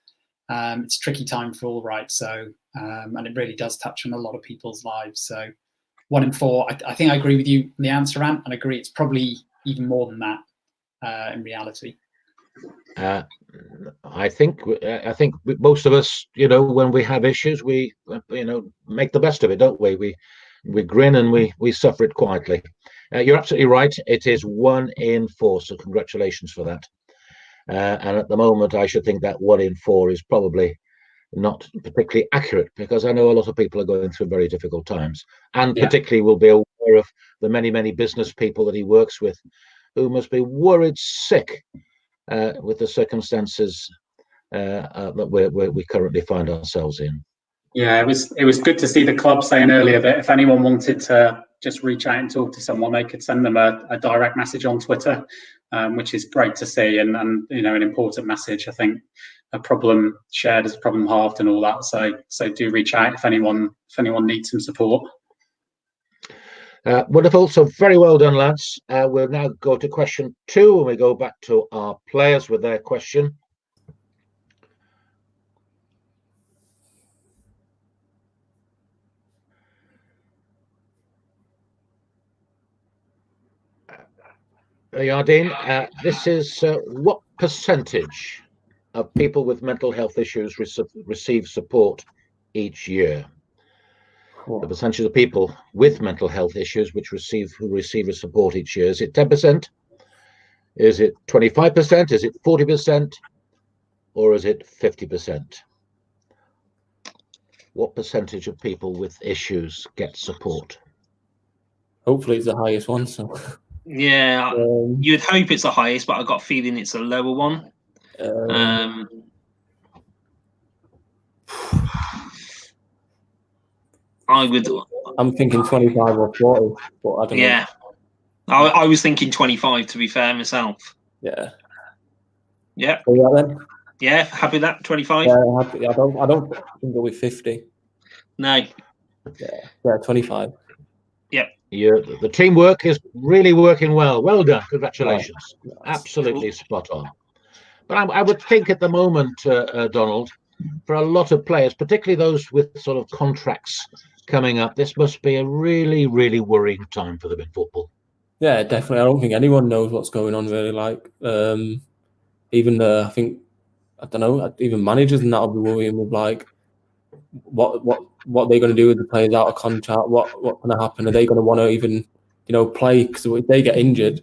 It's a tricky time for all, right? So, and it really does touch on a lot of people's lives. So 1 in 4, I think I agree with you in the answer, Ant, and agree it's probably even more than that in reality. I think most of us, when we have issues, we, make the best of it, don't we? We grin and we suffer it quietly. You're absolutely right. It is 1 in 4. So congratulations for that. And at the moment, I should think that 1 in 4 is probably not particularly accurate, because I know a lot of people are going through very difficult times, and particularly will be aware of the many business people that he works with, who must be worried sick with the circumstances that we currently find ourselves in. Yeah, it was good to see the club saying earlier that if anyone wanted to just reach out and talk to someone, they could send them a direct message on Twitter, which is great to see, and an important message. I think a problem shared is a problem halved and all that. So do reach out if anyone needs some support. Wonderful. So very well done, lads. We'll now go to question 2, and we go back to our players with their question. Dean, this is what percentage of people with mental health issues receive support each year? Cool. The percentage of people with mental health issues who receive a support each year, is it 10%? Is it 25%? Is it 40%? Or is it 50%? What percentage of people with issues get support? Hopefully it's the highest one. So. Yeah, you'd hope it's the highest, but I got a feeling it's a lower one. I'm thinking 25 or 40, but I don't know. Yeah, I was thinking 25, to be fair, myself. Yeah. Yeah. So yeah, then. Yeah, happy with that, 25. Yeah, happy. I don't think it'll be 50. No. Yeah, 25. Yep. The teamwork is really working well. Well done. Congratulations. Nice. Absolutely spot on. But I would think at the moment, Donald, for a lot of players, particularly those with sort of contracts coming up, this must be a really, really worrying time for them in football. Yeah, definitely. I don't think anyone knows what's going on really. Like, even I think, I don't know, even managers and that will be worrying with like what they're going to do with the players out of contract. What's going to happen? Are they going to want to even play? Because if they get injured,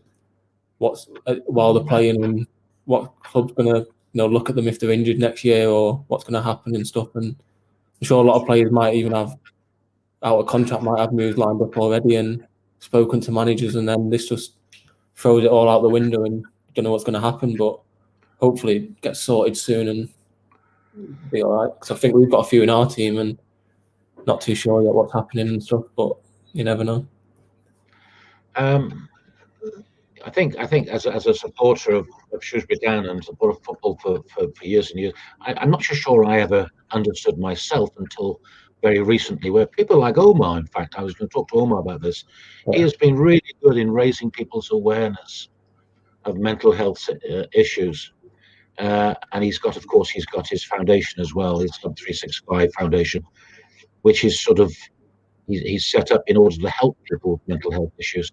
while they're playing, and what club's going to look at them if they're injured next year, or what's going to happen and stuff. And I'm sure a lot of players might even have out of contract, might have moves lined up already and spoken to managers, and then this just throws it all out the window and don't know what's going to happen. But hopefully it gets sorted soon and be all right. Because I think we've got a few in our team and not too sure yet what's happening and stuff, but you never know. think as a supporter of Shrewsbury Town and supporter of football for years and years, I'm not sure I ever understood myself until very recently, where people like Omar, in fact, I was going to talk to Omar about this. He has been really good in raising people's awareness of mental health issues. And he's got his foundation as well, his Sub 365 Foundation, which is sort of he's set up in order to help people with mental health issues.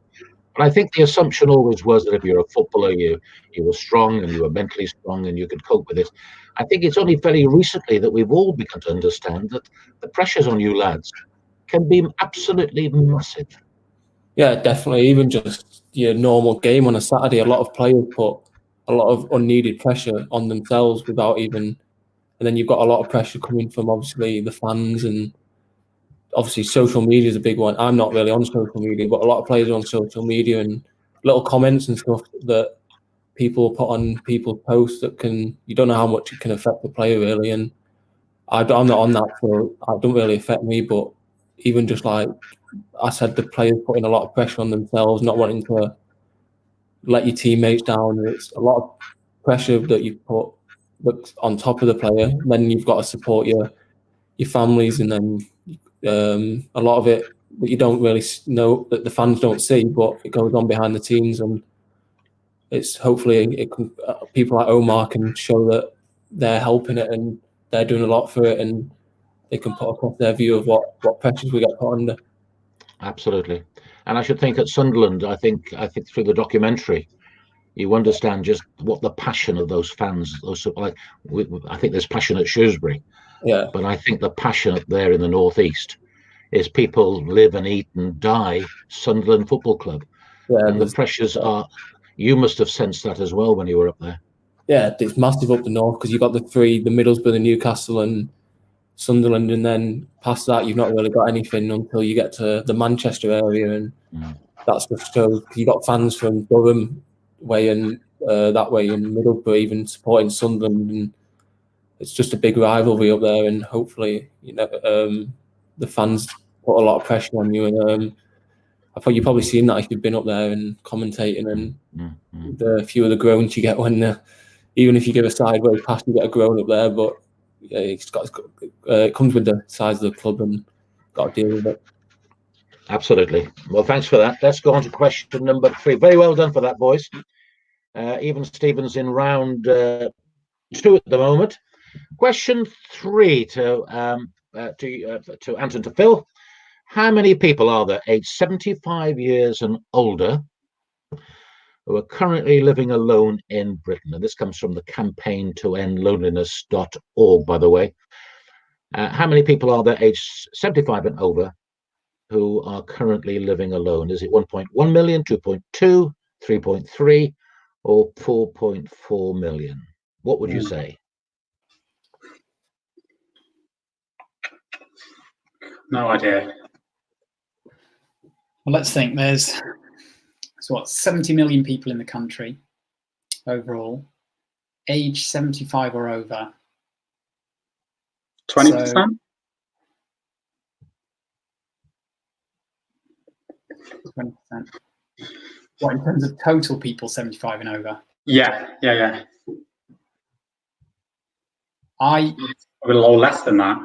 But I think the assumption always was that if you're a footballer, you were strong and you were mentally strong and you could cope with it. I think it's only very recently that we've all begun to understand that the pressures on you lads can be absolutely massive. Yeah, definitely. Even just your normal game on a Saturday, a lot of players put a lot of unneeded pressure on themselves without even, and then you've got a lot of pressure coming from obviously the fans, and obviously social media is a big one. I'm not really on social media, but a lot of players are on social media, and little comments and stuff that people put on people's posts that you don't know how much it can affect the player really. And I'm not on that, so it don't really affect me. But even just like I said, the players putting a lot of pressure on themselves, not wanting to let your teammates down. It's a lot of pressure that you put that's on top of the player. And then you've got to support your families, and then a lot of it that you don't really know, that the fans don't see, but it goes on behind the scenes. And it's hopefully it can, people like Omar can show that they're helping it and they're doing a lot for it, and they can put across their view of what pressures we get put under. Absolutely. And I should think at Sunderland, I think through the documentary, you understand just what the passion of those fans, I think there's passion at Shrewsbury, but I think the passion up there in the northeast is people live and eat and die Sunderland Football Club. Yeah, and the pressures are, you must have sensed that as well when you were up there. Yeah, it's massive up the north because you've got the Middlesbrough, the Newcastle and Sunderland, and then past that you've not really got anything until you get to the Manchester area, and that's just so you've got fans from Durham way and that way, and Middlesbrough even supporting Sunderland, and it's just a big rivalry up there. And hopefully, the fans put a lot of pressure on you, and I thought you've probably seen that if you've been up there and commentating, and the few of the groans you get when even if you give a sideways pass, you get a groan up there, but. Yeah, it comes with the size of the club, and got to deal with it. Absolutely. Well, thanks for that. Let's go on to question number 3. Very well done for that, boys. Even Stevens in round 2 at the moment. Question 3 to Anton, to Phil. How many people are there aged 75 years and older who are currently living alone in Britain? And this comes from the campaign to end loneliness.org, by the way. How many people are there aged 75 and over who are currently living alone? Is it 1.1 million, 2.2, 3.3, or 4.4 million? What would you say? No idea. Well, let's think. There's 70 million people in the country overall, age 75 or over. 20%? 20%. What, in terms of total people 75 and over? Yeah. A little less than that.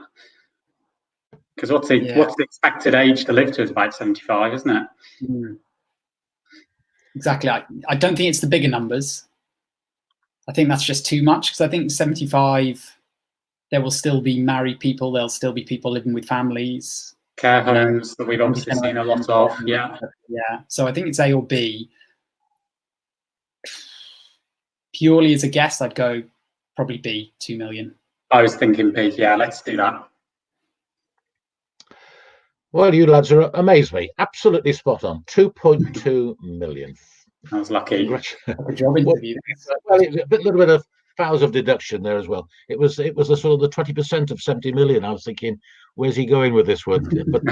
Because what's the expected age to live to is about 75, isn't it? Exactly. I don't think it's the bigger numbers. I think that's just too much, because I think 75, there will still be married people. There'll still be people living with families. Care homes that we've obviously seen a lot of. Yeah. So I think it's A or B. Purely as a guess, I'd go probably B, 2 million. I was thinking B. Yeah, let's do that. Well, you lads are amazed me. Absolutely spot on. 2.2 million. I was lucky. Good job interview. Well, a little bit of fouls of deduction there as well. It was the sort of the 20% of 70 million. I was thinking, where's he going with this one? But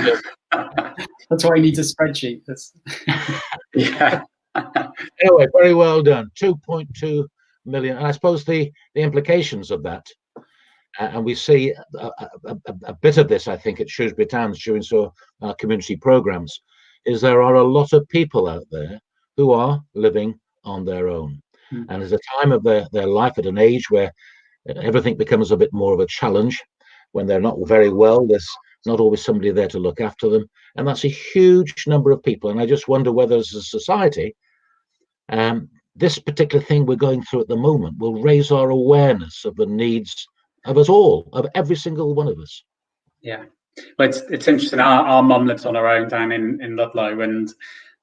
that's why he needs a spreadsheet. Yeah. Anyway, very well done. 2.2 million. And I suppose the implications of that, and we see a bit of this, I think, at Shrewsbury Town during our community programs, is there are a lot of people out there who are living on their own. And there's a time of their life at an age where everything becomes a bit more of a challenge. When they're not very well, there's not always somebody there to look after them. And that's a huge number of people. And I just wonder whether as a society, this particular thing we're going through at the moment will raise our awareness of the needs of us all, of every single one of us. Yeah. Well, it's interesting. Our mum lives on her own down in Ludlow, and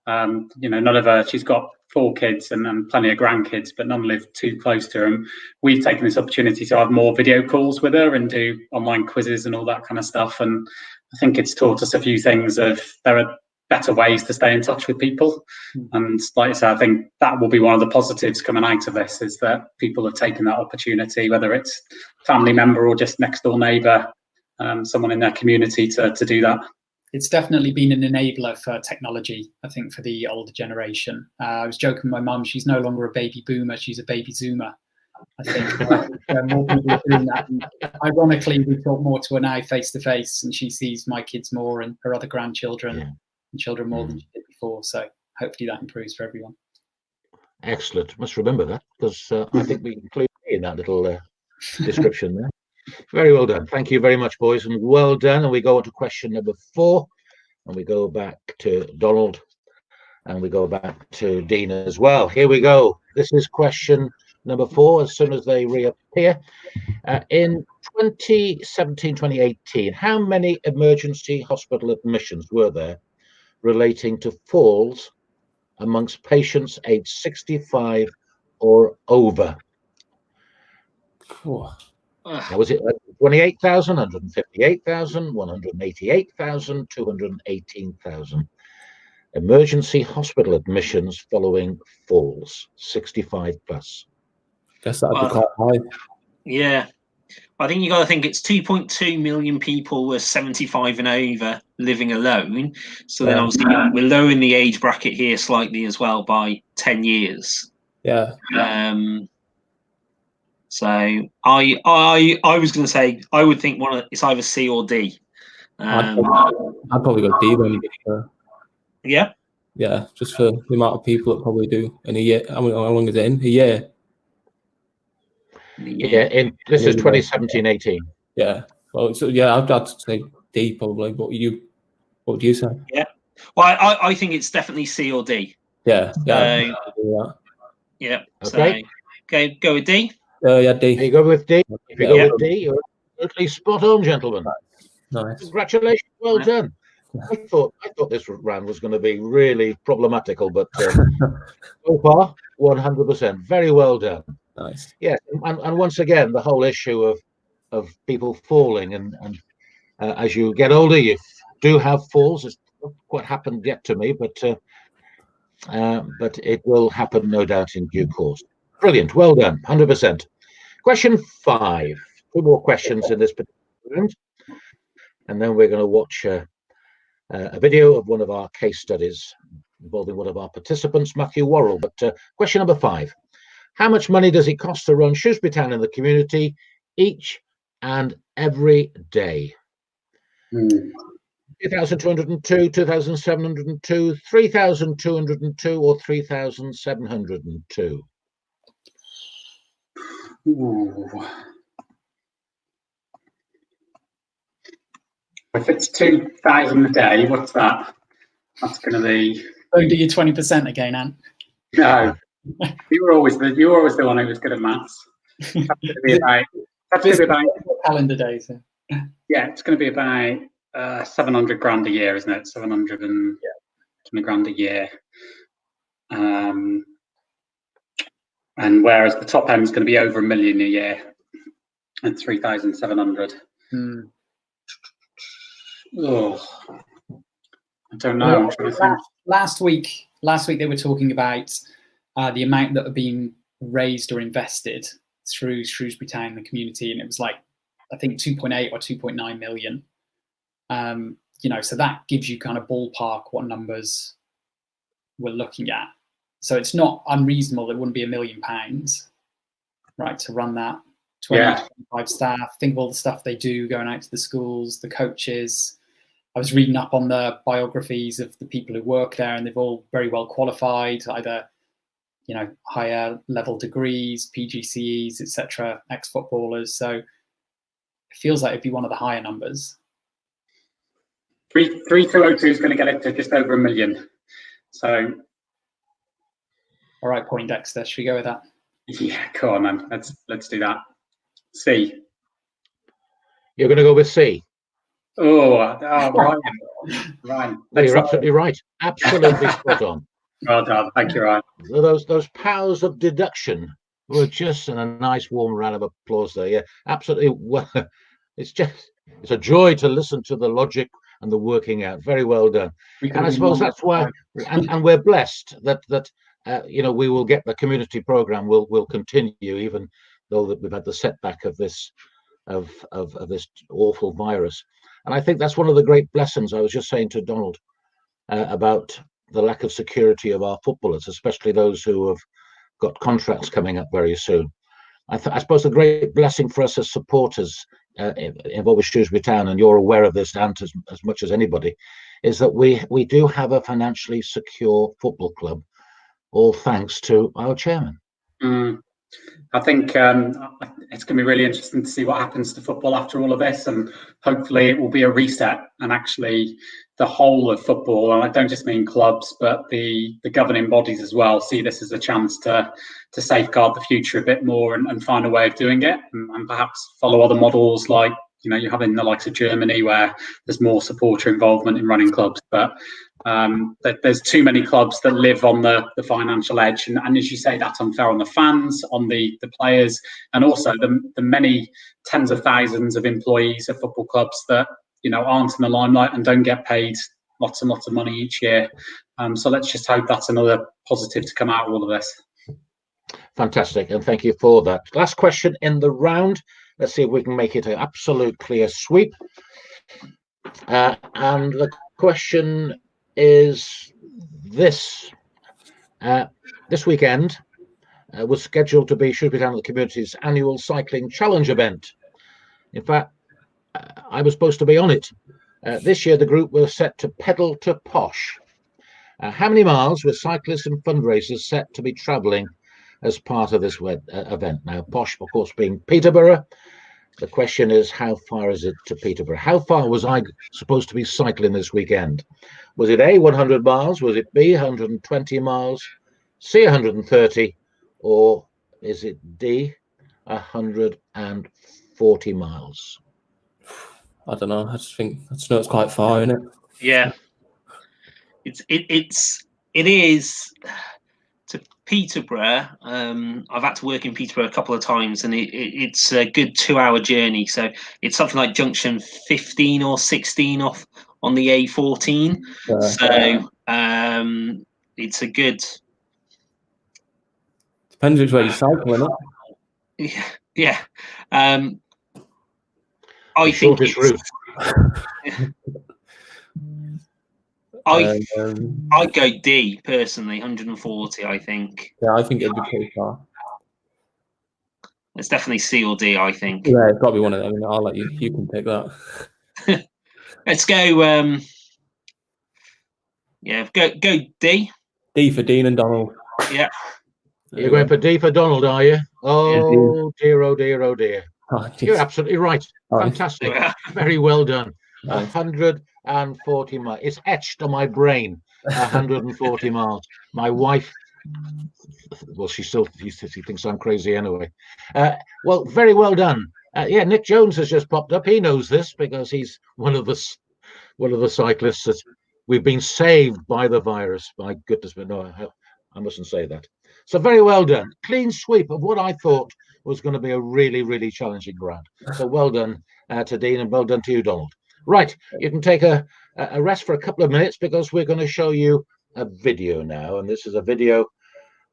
none of her. She's got 4 kids and plenty of grandkids, but none live too close to her. And we've taken this opportunity to have more video calls with her and do online quizzes and all that kind of stuff. And I think it's taught us a few things of there are better ways to stay in touch with people. And like I said, I think that will be one of the positives coming out of this, is that people have taken that opportunity, whether it's family member or just next door neighbour, someone in their community to do that. It's definitely been an enabler for technology, I think, for the older generation. I was joking with my mum, she's no longer a baby boomer, she's a baby zoomer. I think more people are doing that. And ironically, we talk more to her now face to face, and she sees my kids more and her other grandchildren and children more than she did before. So hopefully that improves for everyone. Excellent. Must remember that, because I think we include me in that little description there. Very well done. Thank you very much, boys, and well done. And we go on to question number 4, and we go back to Donald, and we go back to Dean as well. Here we go. This is question number 4, as soon as they reappear. In 2017-2018, how many emergency hospital admissions were there relating to falls amongst patients aged 65 or over? Cool. Now, was it 28,000, 158,000, 188,000, 218,000? Emergency hospital admissions following falls, 65 plus. Guess that'd be quite high. Yeah. I think you got to think it's 2.2 million people were 75 and over living alone. So then obviously we're lowering the age bracket here slightly as well by 10 years. Yeah. So I was going to say I would think it's either C or D. I'd probably go D then. Yeah. Yeah, just for the amount of people that probably do in a year. How long is it in? A year. Yeah, this is 2017-18. Yeah. Well, so yeah, I'd say D probably. What would you say? Yeah. Well, I think it's definitely C or D. Yeah. Yeah. Yeah. Okay. So, go with D. Yeah, D. There you go with D. If you go with D, you're absolutely spot on, gentlemen. Nice. Congratulations. Well done. I thought this round was going to be really problematical, but so far, 100%. Very well done. Nice. Yes, and once again, the whole issue of people falling, and as you get older, you do have falls. It's not quite happened yet to me, but it will happen, no doubt, in due course. Brilliant. Well done. 100%. Question 5. 2 more questions in this particular round, and then we're going to watch a video of one of our case studies involving one of our participants, Matthew Worrell. But question number 5. How much money does it cost to run Shrewsbury Town in the community each and every day? 2,202, 2,702, 3,202, or 3,702? If it's 2,000 a day, what's that? That's going to be. Don't do your 20% again, Anne. No, you were always the one who was good at maths. That's going to be about. Calendar days. Yeah, it's going to be about 700 grand a year, isn't it? 700 grand a year. And whereas the top end is going to be over $1 million a year at 3,700. Oh, I don't know. Last week they were talking about the amount that had been raised or invested through Shrewsbury Town, the community, and it was like, I think 2.8 or 2.9 million. So that gives you kind of ballpark what numbers we're looking at. So it's not unreasonable. It wouldn't be £1 million, right, to run that. 25 staff. Think of all the stuff they do going out to the schools, the coaches. I was reading up on the biographies of the people who work there, and they've all very well qualified, either higher level degrees, PGCEs, etc., ex-footballers. So it feels like it'd be one of the higher numbers. 3202 is going to get it to just over 1 million. So, all right, Poindexter, should we go with that? Yeah, come on, man. Let's do that. C. You're going to go with C. Ryan. No, you're absolutely right. Absolutely spot on. Well done. Thank you, Ryan. Those powers of deduction were just a nice warm round of applause there. Yeah, absolutely. Well, it's a joy to listen to the logic and the working out. Very well done. And I suppose that's why, and we're blessed that we will get the community program will continue, even though that we've had the setback of this of this awful virus. And I think that's one of the great blessings. I was just saying to Donald about the lack of security of our footballers, especially those who have got contracts coming up very soon. I suppose the great blessing for us as supporters involved with Shrewsbury Town, and you're aware of this, Ant, as much as anybody, is that we do have a financially secure football club, all thanks to our chairman. I think it's going to be really interesting to see what happens to football after all of this, and hopefully it will be a reset, and actually the whole of football, and I don't just mean clubs, but the governing bodies as well, see this as a chance to safeguard the future a bit more and find a way of doing it, and perhaps follow other models like you have in the likes of Germany, where there's more supporter involvement in running clubs. But there's too many clubs that live on the financial edge, and as you say, that's unfair on the fans, on the players, and also the many tens of thousands of employees of football clubs that aren't in the limelight and don't get paid lots and lots of money each year. So let's just hope that's another positive to come out of all of this. Fantastic, and thank you for that. Last question in the round. Let's see if we can make it an absolute clear sweep. And the question is this. This weekend was scheduled to be Shrewsbury Town Community's annual cycling challenge event. In fact, I was supposed to be on it. This year, the group were set to pedal to Posh. How many miles were cyclists and fundraisers set to be travelling as part of this event? Now, Posh, of course, being Peterborough. The question is, how far is it to Peterborough? How far was I supposed to be cycling this weekend? Was it A, 100 miles? Was it B, 120 miles? C, 130? Or is it D, 140 miles? I don't know. I just know it's quite far, isn't it? Yeah. It is to Peterborough. I've had to work in Peterborough a couple of times, and it's a good 2-hour journey. So it's something like junction 15 or 16 off on the A14. So it's a good. Depends which way you cycle, isn't it? Yeah. I think shortest route. I'd go D personally, 140. I think. Yeah, I think it'd be pretty far. It's definitely C or D. I think. Yeah, it's got to be one of them. I'll let you. You can pick that. Let's go. Go D. D for Dean and Donald. Yeah. You're going for D for Donald, are you? Oh dear, oh dear, oh dear. Oh, you're absolutely right. Fantastic. Very well done. 140 miles. It's etched on my brain. 140 miles. My wife, well, she thinks I'm crazy anyway. Well, very well done. Yeah, Nick Jones has just popped up. He knows this because he's one of the cyclists that we've been saved by the virus. My goodness, but no, I mustn't say that. So very well done. Clean sweep of what I thought was going to be a really, really challenging round. So well done to Dean, and well done to you, Donald. Right, you can take a rest for a couple of minutes because we're going to show you a video now. And this is a video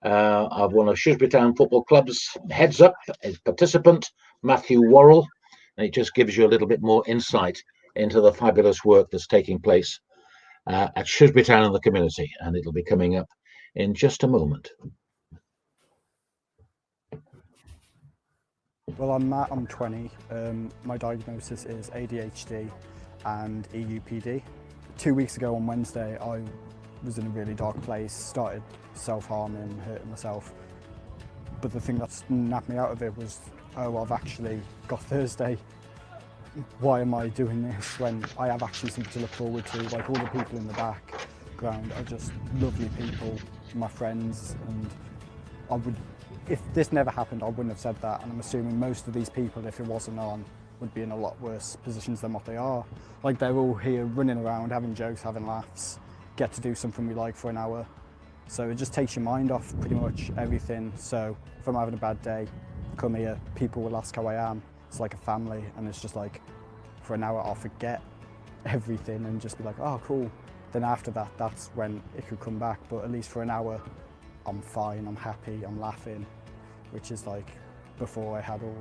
of one of Shrewsbury Town Football Club's heads up, a participant, Matthew Worrell. And it just gives you a little bit more insight into the fabulous work that's taking place at Shrewsbury Town and the community. And it'll be coming up in just a moment. Well, I'm Matt, I'm 20. My diagnosis is ADHD and EUPD. 2 weeks ago on Wednesday, I was in a really dark place, started self-harming, hurting myself. But the thing that snapped me out of it was, oh, I've actually got Thursday. Why am I doing this when I have actually something to look forward to? Like, all the people in the background are just lovely people, my friends, and I would, if this never happened, I wouldn't have said that, and I'm assuming most of these people, if it wasn't on, would be in a lot worse positions than what they are. Like, they're all here running around, having jokes, having laughs, get to do something we like for an hour. So it just takes your mind off pretty much everything. So if I'm having a bad day, come here, people will ask how I am. It's like a family, and it's just like, for an hour I'll forget everything and just be like, oh cool. Then after that, that's when it could come back. But at least for an hour, I'm fine, I'm happy, I'm laughing, which is like before I had all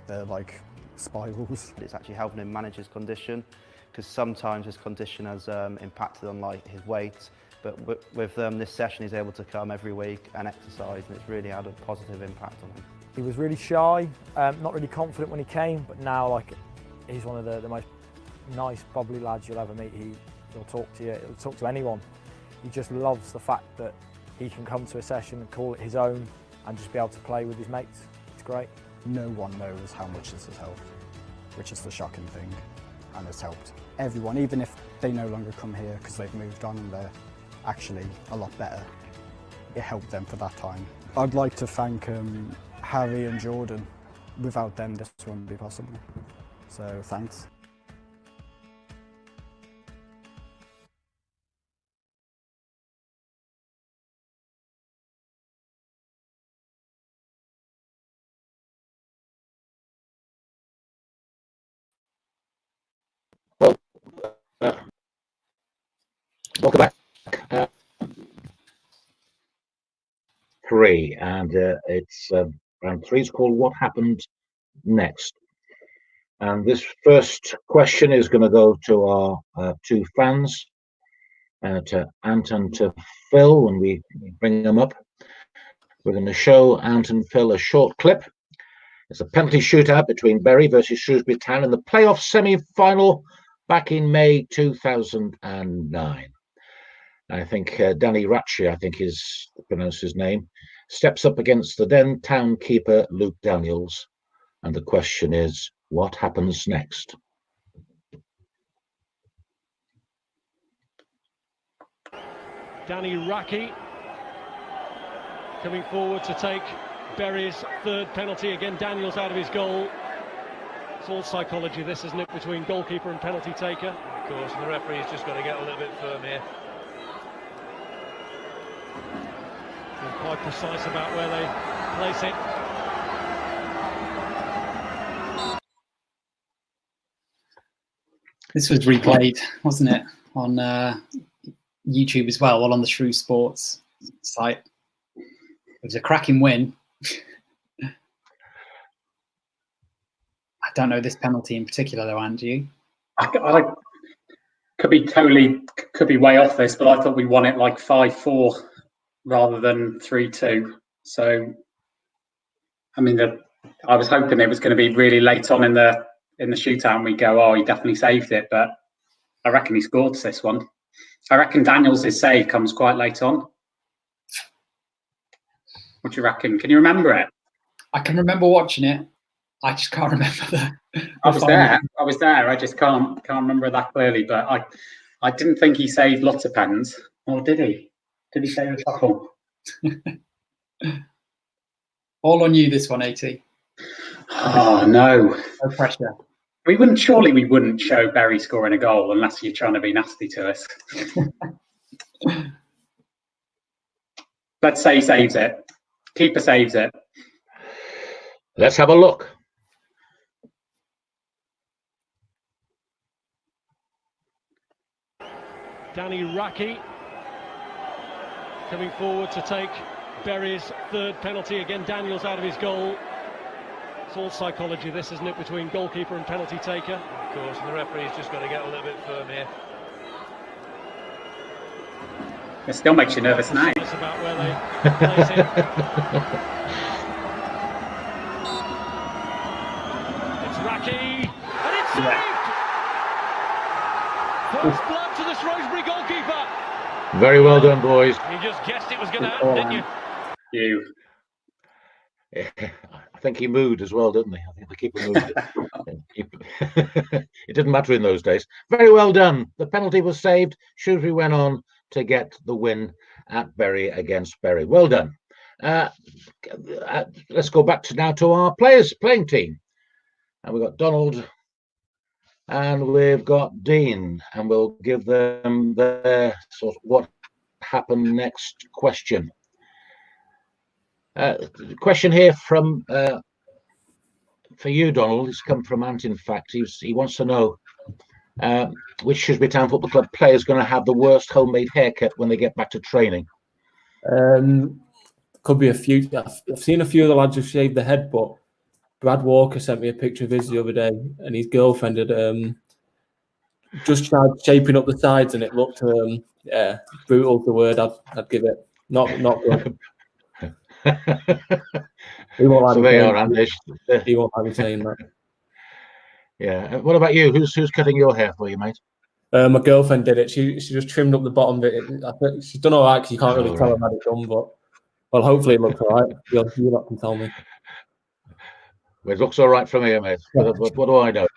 the like spirals. It's actually helping him manage his condition, because sometimes his condition has impacted on like his weight. But with this session, he's able to come every week and exercise, and it's really had a positive impact on him. He was really shy, not really confident when he came, but now like he's one of the most nice, bubbly lads you'll ever meet. He'll talk to you, he'll talk to anyone. He just loves the fact that he can come to a session and call it his own and just be able to play with his mates. It's great. No one knows how much this has helped, which is the shocking thing, and it's helped everyone, even if they no longer come here because they've moved on and they're actually a lot better. It helped them for that time. I'd like to thank Harry and Jordan. Without them, this wouldn't be possible. So thanks. Well, welcome back. 3, and it's round 3. It's called What Happened Next. And this first question is going to go to our 2 fans, to Ant and to Phil. When we bring them up, we're going to show Ant and Phil a short clip. It's a penalty shootout between Bury versus Shrewsbury Town in the playoff semi-final back in May 2009. I think Danny Ratchie, I think is pronounced his name, steps up against the then town keeper Luke Daniels, and the question is, what happens next? Danny Ratchie coming forward to take Bury's 3rd penalty. Again, Daniels out of his goal. It's all psychology, this, isn't it, between goalkeeper and penalty taker? Of course, and the referee's just got to get a little bit firm here. Being quite precise about where they place it. This was replayed, wasn't it, on YouTube as well, on the Shrew Sports site. It was a cracking win. I don't know this penalty in particular, though, Anne, do you? I could be way off this, but I thought we won it like 5-4 rather than 3-2. So, I mean, I was hoping it was going to be really late on in the shootout, and we go, oh, he definitely saved it. But I reckon he scored this one. I reckon Daniels' save comes quite late on. What do you reckon? Can you remember it? I can remember watching it. I just can't remember I was there. I just can't remember that clearly. But I didn't think he saved lots of pens. Or did he? Did he save a couple? All on you, this one, AT. Oh no! No pressure. Surely we wouldn't show Bury scoring a goal unless you're trying to be nasty to us. Let's say he saves it. Keeper saves it. Let's have a look. Danny Ratchie coming forward to take Bury's 3rd penalty. Again, Daniels out of his goal. It's all psychology, this, isn't it, between goalkeeper and penalty taker? Of course, and the referee's just got to get a little bit firm here. It still makes you nervous now. It's about where they place it. It's Ratchie, and it's saved! First blood to the Shrewsbury goalkeeper. Very well done, boys. You just guessed it was going to happen, didn't you? I think he moved as well, didn't he? I think the keeper moved it. It didn't matter in those days. Very well done. The penalty was saved. Shrewsbury went on to get the win at Bury against Bury. Well done. Let's go back now to our playing team. And we've got Donald and we've got Dean, and we'll give them their sort of what happened next question. Question here from for you, Donald. It's come from Ant. In fact, he wants to know which Shrewsbury Town Football Club player is going to have the worst homemade haircut when they get back to training. Could be a few. I've seen a few of the lads who've shaved their head, but Brad Walker sent me a picture of his the other day, and his girlfriend had just tried shaping up the sides, and it looked brutal. The word I'd give it. Not good. He won't like me saying that. Yeah. What about you? Who's cutting your hair for you, mate? My girlfriend did it. She just trimmed up the bottom bit. I think she's done all right because you can't really tell her how it's done, but well, hopefully it looks all right. You lot can tell me. Well, it looks all right from here, mate. What do I know?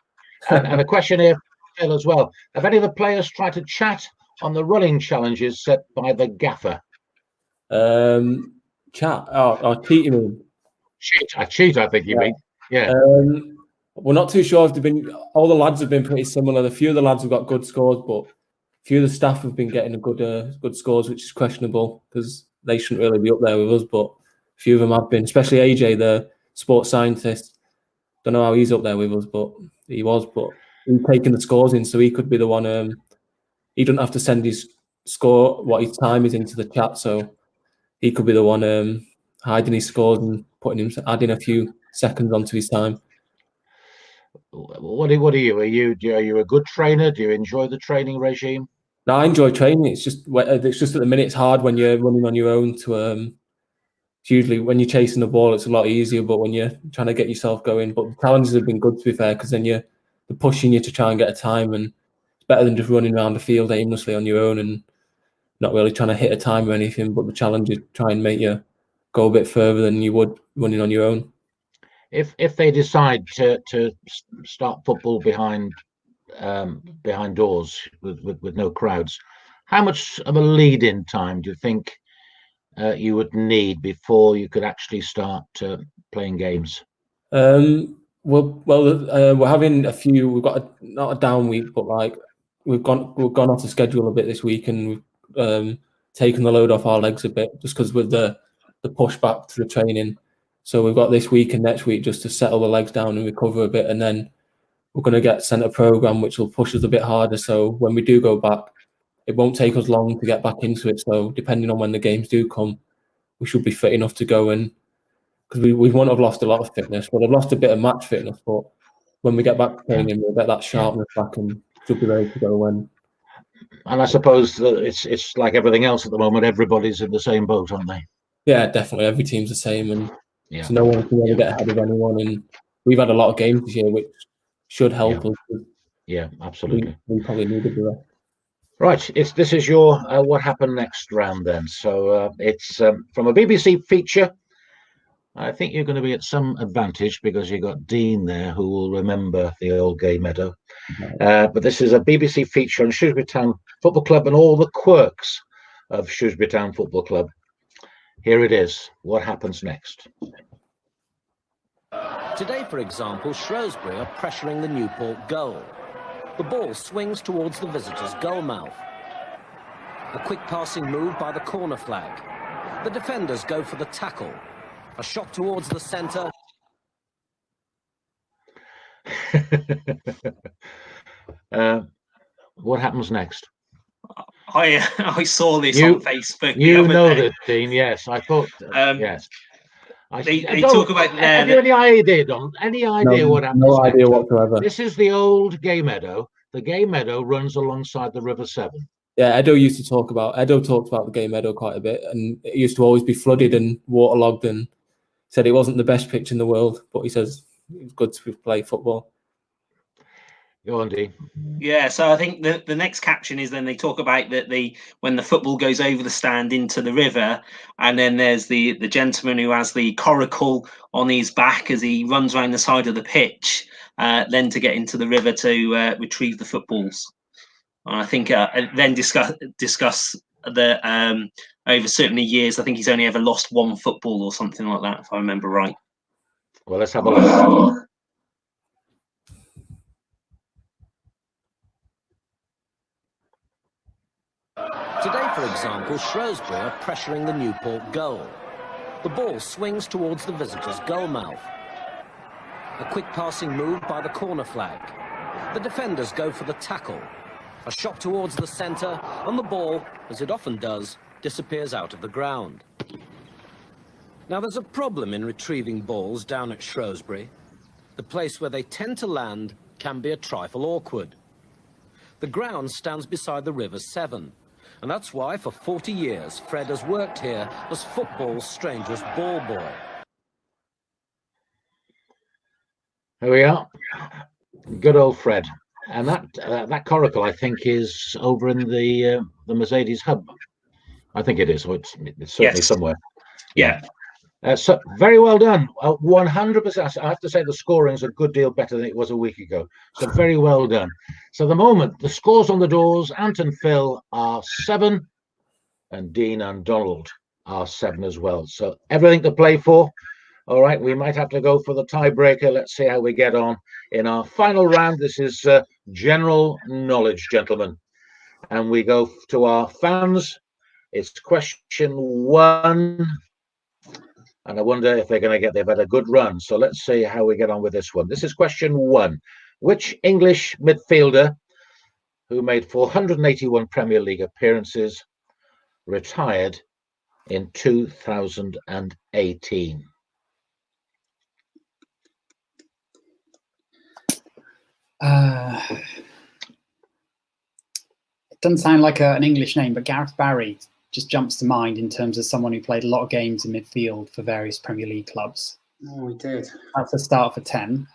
And a question here, Phil, as well. Have any of the players tried to chat on the running challenges set by the gaffer? Chat? Oh, cheat, you mean? Cheat, I think you mean. Yeah. We're not too sure if they've been. All the lads have been pretty similar. A few of the lads have got good scores, but a few of the staff have been getting a good scores, which is questionable because they shouldn't really be up there with us. But a few of them have been, especially AJ, the sports scientist. Don't know how he's up there with us, but he was. But he's taking the scores in, so he could be the one. He doesn't have to send his score, what his time is, into the chat, so he could be the one hiding his scores and adding a few seconds onto his time. What are you? Are you a good trainer? Do you enjoy the training regime? No, I enjoy training. It's just at the minute it's hard when you're running on your own to. Usually when you're chasing the ball, it's a lot easier, but when you're trying to get yourself going, but the challenges have been good, to be fair, because then they're pushing you to try and get a time, and it's better than just running around the field aimlessly on your own and not really trying to hit a time or anything. But the challenges try and make you go a bit further than you would running on your own. If they decide to start football behind doors with no crowds, how much of a lead-in time do you think you would need before you could actually start playing games? We're having a few. We've got not a down week, but like we've gone off the schedule a bit this week, and we've taken the load off our legs a bit just because with the push back to the training. So we've got this week and next week just to settle the legs down and recover a bit, and then we're going to get sent a program which will push us a bit harder. So when we do go back, it won't take us long to get back into it. So depending on when the games do come, we should be fit enough to go in. Because we won't have lost a lot of fitness. We'll have lost a bit of match fitness, but when we get back to training, we'll get that sharpness back and should be ready to go when. And I suppose that it's like everything else at the moment. Everybody's in the same boat, aren't they? Yeah, definitely. Every team's the same, and so no one can ever get ahead of anyone. And we've had a lot of games this year, which should help us. Yeah, absolutely. We probably needed the rest. Right, this is your what happened next round then. So it's from a BBC feature. I think you're going to be at some advantage because you've got Dean there who will remember the old Gay Meadow. But this is a BBC feature on Shrewsbury Town Football Club and all the quirks of Shrewsbury Town Football Club. Here it is. What happens next? Today, for example, Shrewsbury are pressuring the Newport goal. The ball swings towards the visitors' goal mouth. A quick passing move by the corner flag. The defenders go for the tackle. A shot towards the centre. What happens next? I saw this on Facebook. You know this, Dean. Yes, I thought. Yes. They talk about Have you any idea, Don? Any idea what happens? No idea whatsoever. This is the old Gay Meadow. The Gay Meadow runs alongside the River Severn. Yeah, Edo talked about the Gay Meadow quite a bit, and it used to always be flooded and waterlogged, and said it wasn't the best pitch in the world, but he says it was good to play football. Go on, Dean. Yeah, so I think the next caption is then they talk about that when the football goes over the stand into the river, and then there's the gentleman who has the coracle on his back as he runs around the side of the pitch, then to get into the river to retrieve the footballs. And I think then discuss the over certainly years. I think he's only ever lost one football or something like that, if I remember right. Well, let's have a look. Today, for example, Shrewsbury are pressuring the Newport goal. The ball swings towards the visitors' goal mouth. A quick passing move by the corner flag. The defenders go for the tackle. A shot towards the centre, and the ball, as it often does, disappears out of the ground. Now, there's a problem in retrieving balls down at Shrewsbury. The place where they tend to land can be a trifle awkward. The ground stands beside the River Severn, and that's why for 40 years Fred has worked here as football's strangest ball boy. Here we are. Good old Fred. And that coracle, I think, is over in the Mercedes hub. I think it is. Or it's certainly somewhere. Yeah. So very well done. 100%. I have to say the scoring's a good deal better than it was a week ago. So very well done. So the moment, the scores on the doors, Ant and Phil are 7, and Dean and Donald are 7 as well. So everything to play for. All right, we might have to go for the tiebreaker. Let's see how we get on in our final round. This is general knowledge, gentlemen. And we go to our fans. It's question 1. And I wonder if they've had a good run. So let's see how we get on with this one. This is question 1. Which English midfielder who made 481 Premier League appearances retired in 2018? It doesn't sound like an English name, but Gareth Barry just jumps to mind in terms of someone who played a lot of games in midfield for various Premier League clubs. Oh, we did. That's a start for 10.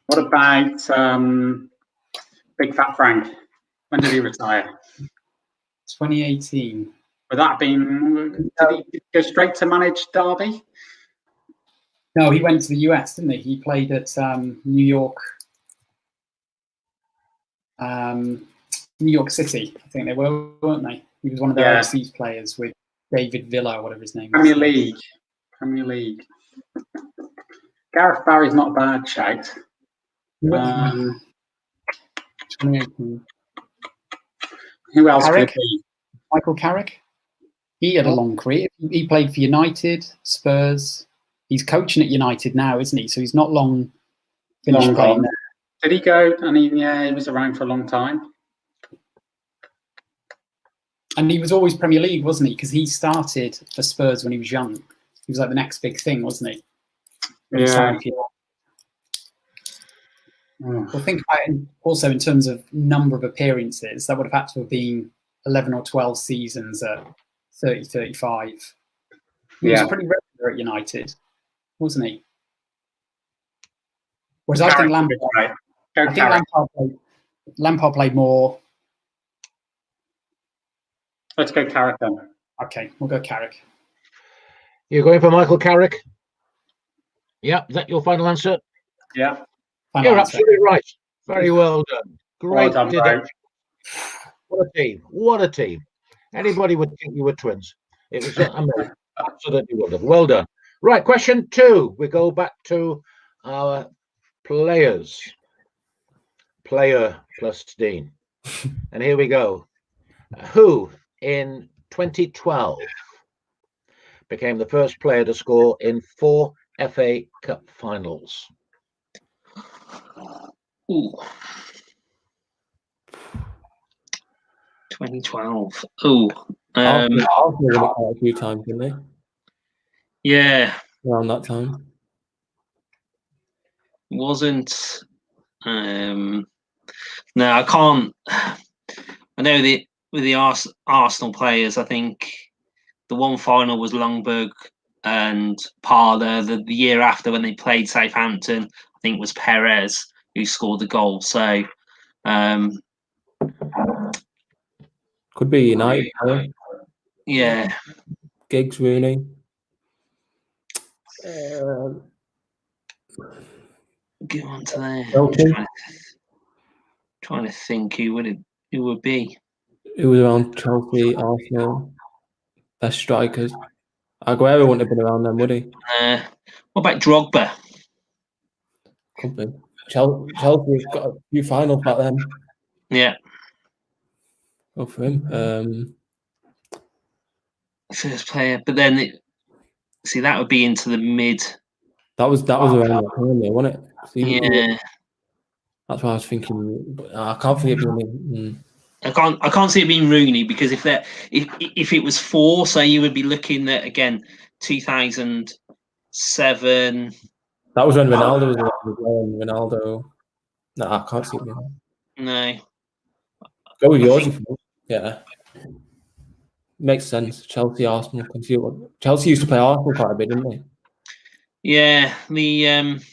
What about Big Fat Frank? When did he retire? 2018. Would that have been? Did he go straight to manage Derby? No, he went to the US, didn't he? He played at New York City. I think they were, weren't they? He was one of their overseas players with David Villa, or whatever his name was. Premier League. Gareth Barry's not a bad shout. 2018. Who else Carrick? could be? Michael Carrick. He had a long career. He played for United, Spurs. He's coaching at United now, isn't he? So he's not long finished playing there. Did he go? I mean, yeah, he was around for a long time. And he was always Premier League, wasn't he? Because he started for Spurs when he was young. He was like the next big thing, wasn't he? Yeah. Well, think about it also in terms of number of appearances. That would have had to have been 11 or 12 seasons at 30, 35. He was pretty regular at United, wasn't he? Whereas I think Lampard played more. Let's go Carrick then. Okay, we'll go Carrick. You're going for Michael Carrick? Yeah, is that your final answer? Yeah. You're absolutely right. Very well done. Great. Well done, what a team. What a team. Anybody would think you were twins. It was amazing. Absolutely wonderful. Well done. Right, question 2. We go back to our players. Player plus Dean. And here we go. Who in 2012 became the first player to score in 4 FA Cup finals? Ooh. 2012. Ooh. Arsenal won it quite a few times, didn't they? Yeah. Around that time. Wasn't. No, I can't. I know that with the Arsenal players, I think the one final was Lundberg and Parler. The year after when they played Southampton, I think, was Perez who scored the goal. So Could be United. yeah, Giggs, Rooney. Go on to there. Chelsea. Trying to think who would be. Who was around Chelsea, Arsenal, best strikers? Aguero wouldn't have been around them, would he? What about Drogba? Could be. Chelsea's got a few finals back then. Yeah. Go for him. First player, but then that would be into the mid. That was around that time, though, wasn't it? Yeah. That's what I was thinking. But I can't think of him. I can't see it being Rooney, because if it was 4, so you would be looking at, again, 2007. That was when Ronaldo was around as well. Ronaldo. No, I can't see it. No. Go with yours. Yeah. Makes sense. Chelsea, Arsenal. Chelsea used to play Arsenal quite a bit, didn't they? Yeah. It's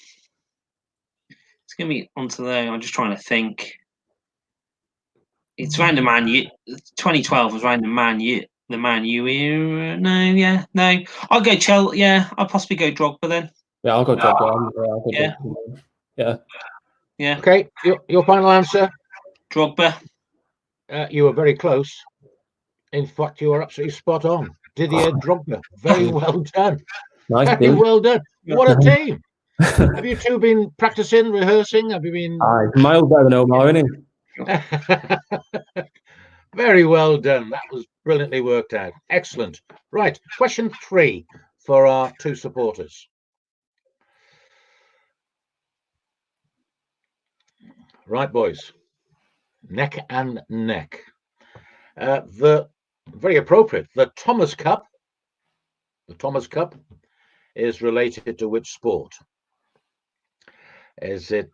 going to be onto there. I'm just trying to think. It's around the Man U. 2012 was around the Man U era. No. I'll go Chelsea. Yeah, I'll possibly go Drogba then. Yeah, I'll go Drogba. Yeah. Okay, your final answer? Drogba. You were very close. In fact, you were absolutely spot on. Didier Drogba. Very well done. Nice. Very well done. What a team. Have you two been practicing, rehearsing? Have you been... miles better than Omar, isn't he? Very well done. That was brilliantly worked out. Excellent. Right, question 3 for our 2 supporters. Right, boys. Neck and neck. Very appropriate. The Thomas Cup. The Thomas Cup is related to which sport? Is it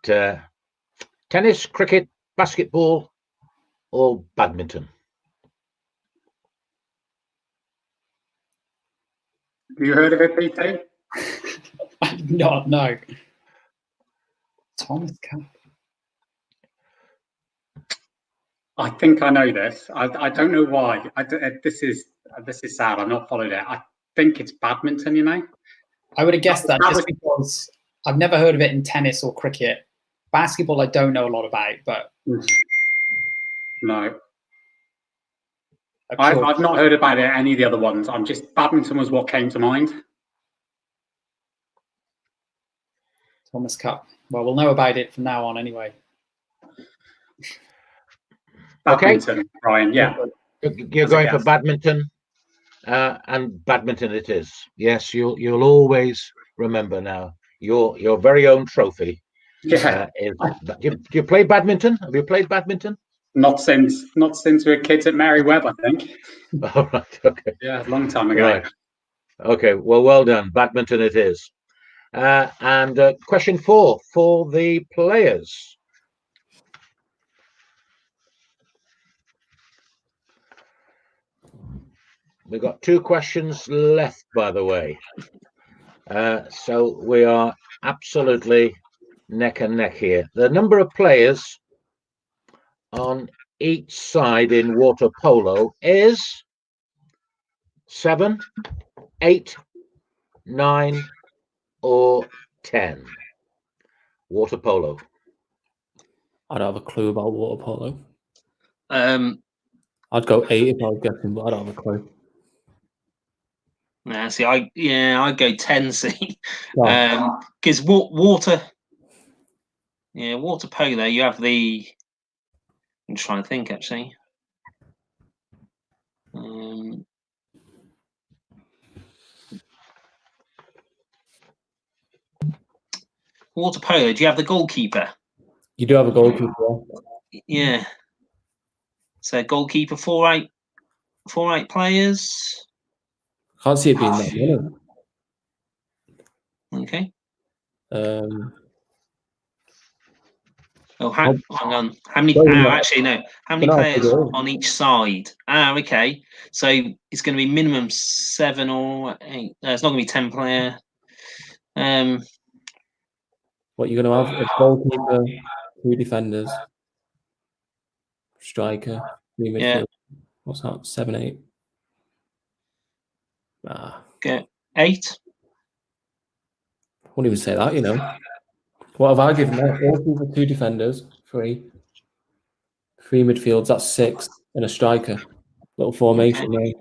tennis, cricket, basketball, or badminton? Have you heard of it, PT? No. Thomas Cup. I think I know this. I don't know why. This is sad. I've not followed it. I think it's badminton. You know. I would have guessed that just because I've never heard of it in tennis or cricket. Basketball, I don't know a lot about, but no. I've not heard about it, any of the other ones. Badminton was what came to mind. Thomas Cup. Well, we'll know about it from now on anyway. Badminton, okay. Ryan, yeah. You're going for badminton, and badminton it is. Yes, you'll always remember now your very own trophy. Yeah. Do you play badminton? Have you played badminton? Not since we were kids at Mary Webb, I think. All right. Okay. Yeah, a long time ago. Right. Okay. Well done. Badminton it is. And question 4 for the players. We've got 2 questions left, by the way. So we are absolutely neck and neck here. The number of players on each side in water polo is 7, 8, 9, or 10. Water polo. I don't have a clue about water polo. I'd go 8 if I was guessing, but I don't have a clue. Nah, see, I'd go 10. See, because water polo. You have the. I'm just trying to think actually. Water polo. Do you have the goalkeeper? You do have a goalkeeper. Yeah. So goalkeeper, 4 8 players. Can't see it being that many. Okay. Hang on. How many? Actually, no. How many players on each side? Okay. So it's going to be minimum 7 or 8. It's not going to be 10 player. What you're going to have? A goalkeeper, 2 defenders, striker, 3 midfield. Yeah. What's that? 7, 8. Okay. 8. I wouldn't even say that, you know. What have I given there? Goalkeeper, 2 defenders, 3 midfields, that's 6, and a striker. Little formation there.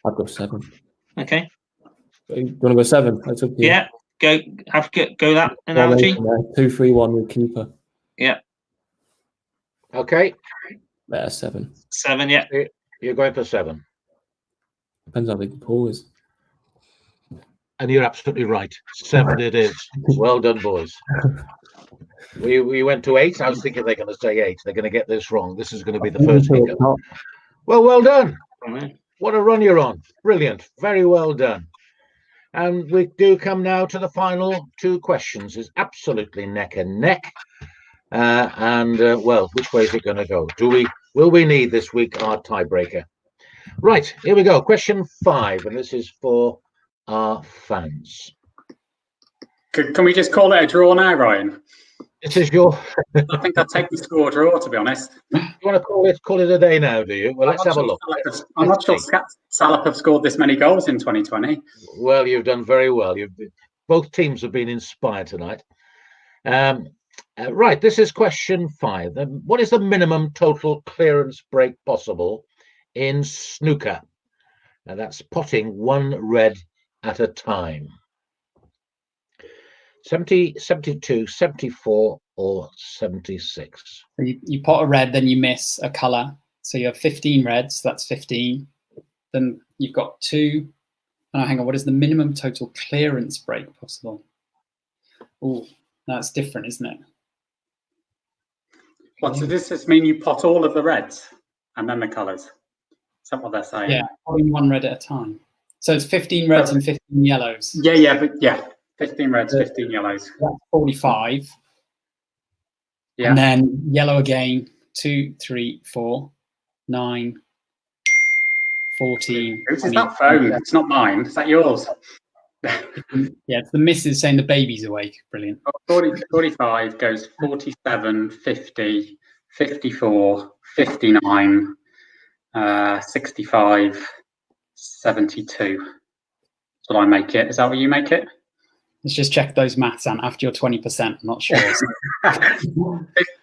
I'd go 7. Okay. Do you want to go 7? That's up to you. Yeah. Go that analogy. 2-3-1 with keeper. Yeah. Okay. There, 7. 7. Yeah. You're going for 7. Depends how big the pool is. And you're absolutely right. 7 it is. Well done, boys. We went to 8. I was thinking they're going to say 8. They're going to get this wrong. This is going to be the first hiccup. Well done. What a run you're on. Brilliant. Very well done. And we do come now to the final 2 questions. It's absolutely neck and neck. Well, which way is it going to go? Will we need this week our tiebreaker? Right, here we go. Question 5, and this is for our fans. Can we just call it a draw now, Ryan? This is your. I think I'd take the score draw, to be honest. You want to call it a day now, do you? Well, let's have a look. I'm not sure Salop have scored this many goals in 2020. Well, you've done very well. Both teams have been inspired tonight. Right, this is question 5. What is the minimum total clearance break possible in snooker? And that's potting 1 red at a time. 70, 72, 74, or 76. So you pot a red, then you miss a colour. So you have 15 reds, that's 15. Then you've got 2. Oh, hang on, what is the minimum total clearance break possible? Oh, that's different, isn't it? What does this just mean? You pot all of the reds and then the colours? Is that what they're saying? Yeah, potting 1 red at a time. So it's 15 reds and 15 yellows. Yeah. 15 reds, 15 yellows. That's 45. Yeah. And then yellow again, 2, 3, 4, 9, 14. Whose is that phone? It's not mine. Is that yours? Yeah, it's the missus saying the baby's awake. Brilliant. 45 goes 47, 50, 54, 59, 65, 72. That's what I make it. Is that what you make it? Let's just check those maths, and after your 20%, I'm not sure.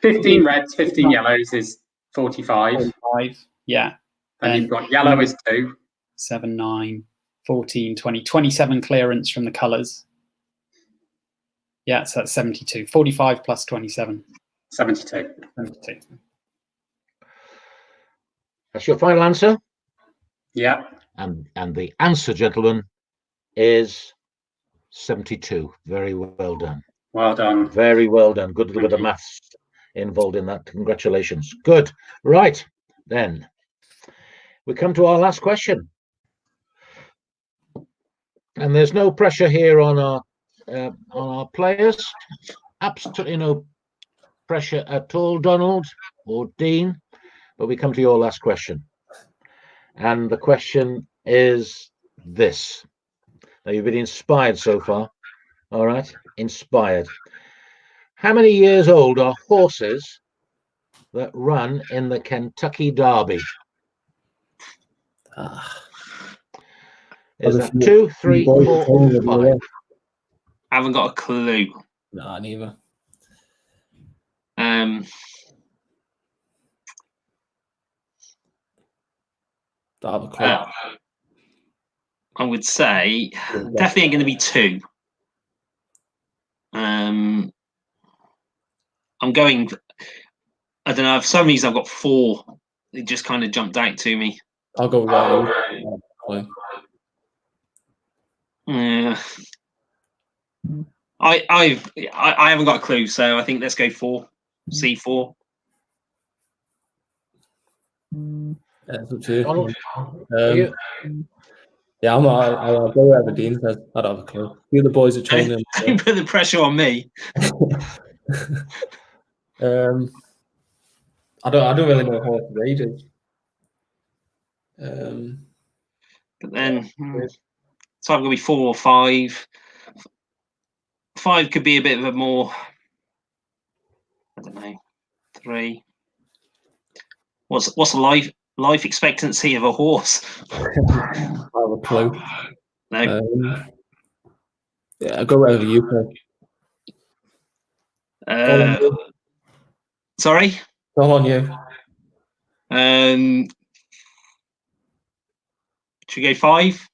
15 reds, 15 yellows is 45. 45, yeah. Then you've got yellow is 2. 7, 9, 14, 20. 27 clearance from the colours. Yeah, so that's 72. 45 plus 27. 72. 72. That's your final answer? Yeah. And the answer, gentlemen, is 72. Very well done. Well done. Very well done. Good little bit of maths involved in that. Congratulations. Good. Right. Then we come to our last question. And there's no pressure here on our players. Absolutely no pressure at all, Donald or Dean. But we come to your last question. And the question is this. Now, you've been inspired so far. All right, inspired. How many years old are horses that run in the Kentucky Derby? Is that 2, 3, 4, or 5? I haven't got a clue. Nah, neither. Don't have a clue. I would say definitely going to be 2. I'm going. I don't know. For some reason, I've got 4. It just kind of jumped out to me. I'll go right. Yeah. I haven't got a clue, so I think let's go 4. C4. That's up to you. Yeah, I'll go wherever Dean says. I don't have a clue. You the boys are training. Don't put the pressure on me. I don't really know horses' ages. But then, so I'm going to be 4 or 5. 5 could be a bit of a more, I don't know, 3. What's the life expectancy of a horse? I have a clue. No. Yeah, go wherever you go. Sorry? It's all on you. Should we go 5?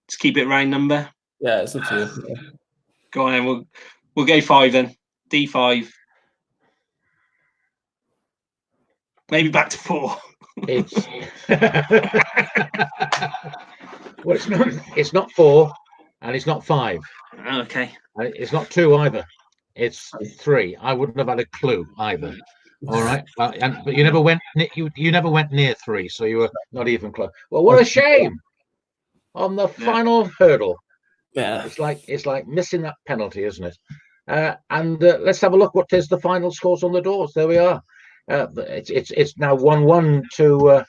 Just keep it round number. Yeah, it's up to you. Yeah. Go on then. We'll go 5 then. D5. Maybe back to 4. It's well, it's not 4, and it's not 5. Okay. And it's not 2 either. It's 3. I wouldn't have had a clue either. All right, but you never went. You never went near 3, so you were not even close. Well, what a shame on the final hurdle. Yeah, it's like missing that penalty, isn't it? Let's have a look. What is the final scores on the doors? There we are. It's now 1-1 to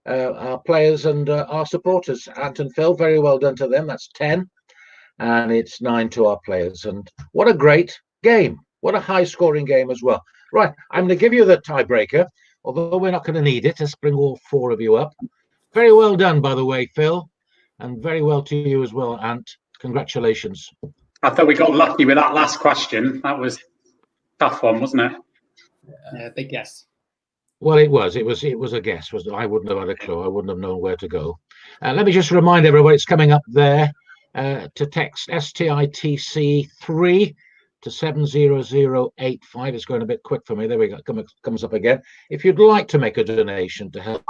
our players and our supporters. Ant and Phil, very well done to them. That's 10, and it's 9 to our players. And what a great game! What a high-scoring game as well. Right, I'm going to give you the tiebreaker, although we're not going to need it. Let's bring all 4 of you up. Very well done, by the way, Phil, and very well to you as well, Ant. Congratulations. I thought we got lucky with that last question. That was a tough one, wasn't it? Yeah, big guess. Well, it was a guess. I wouldn't have had a clue. I wouldn't have known where to go. Let me just remind everybody, it's coming up there to text STITC3 to 70085. It's going a bit quick for me. There we go. Comes up again. If you'd like to make a donation to help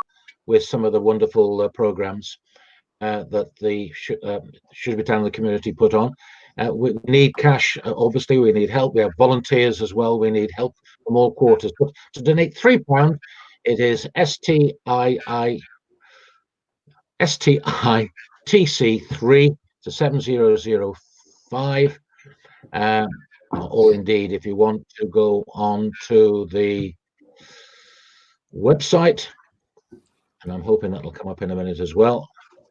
with some of the wonderful programs that the Shrewsbury Town and the community put on, we need cash. Obviously, we need help. We have volunteers as well. We need help from all quarters. But to donate £3, it is STITC3 to 7005. Or indeed, if you want to go on to the website, and I'm hoping that'll come up in a minute as well,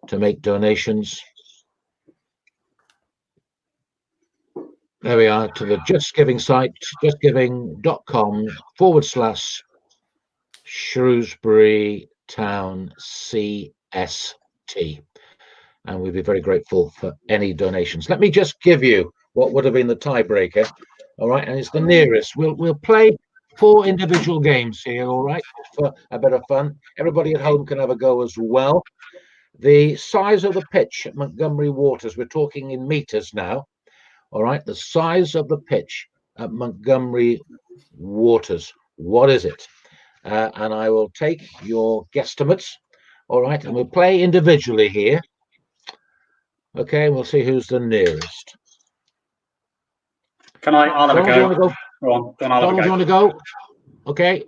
to make donations. There we are, to the Just Giving site, justgiving.com/Shrewsbury Town CST. And we'd be very grateful for any donations. Let me just give you what would have been the tiebreaker. All right, and it's the nearest. We'll play 4 individual games here, all right, for a bit of fun. Everybody at home can have a go as well. The size of the pitch at Montgomery Waters, we're talking in meters now. All right, the size of the pitch at Montgomery Waters, what is it? And I will take your guesstimates. All right, and we'll play individually here. Okay, we'll see who's the nearest. I'll have a go. Do you want to go? Go on, Donald, do you want to go? Okay.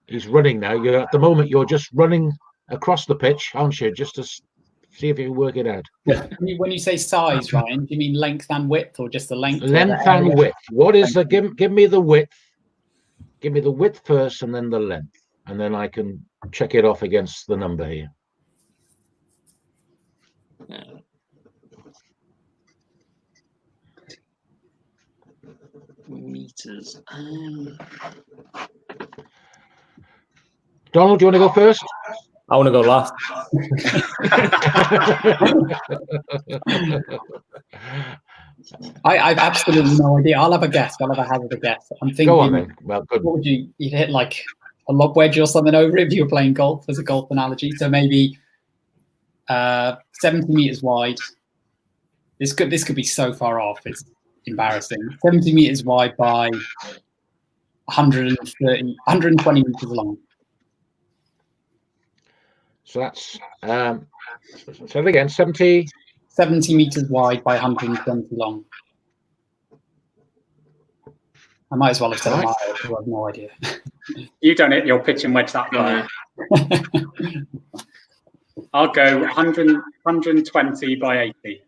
He's running now. At the moment, you're just running across the pitch, aren't you? Just to see if you can work it out. Yeah. When you say size, Ryan, do you mean length and width, or just the length? Length and width. What is the? Give me the width. Give me the width first, and then the length, and then I can check it off against the number here. Meters. Donald, do you want to go first? I want to go last. I've absolutely no idea. I'll have a guess. I'll have a hazard a guess. I'm thinking. Go on then. Well, good. What would you'd hit like a lob wedge or something over it if you were playing golf as a golf analogy? So maybe 70 meters wide. This could be so far off. It's embarrassing. 70 meters wide by 120 meters long. So that's say it again. 70 meters wide by 120 long. I might as well have said a mile, because I have no idea. You don't hit your pitching wedge that far. I'll go 120 by 80.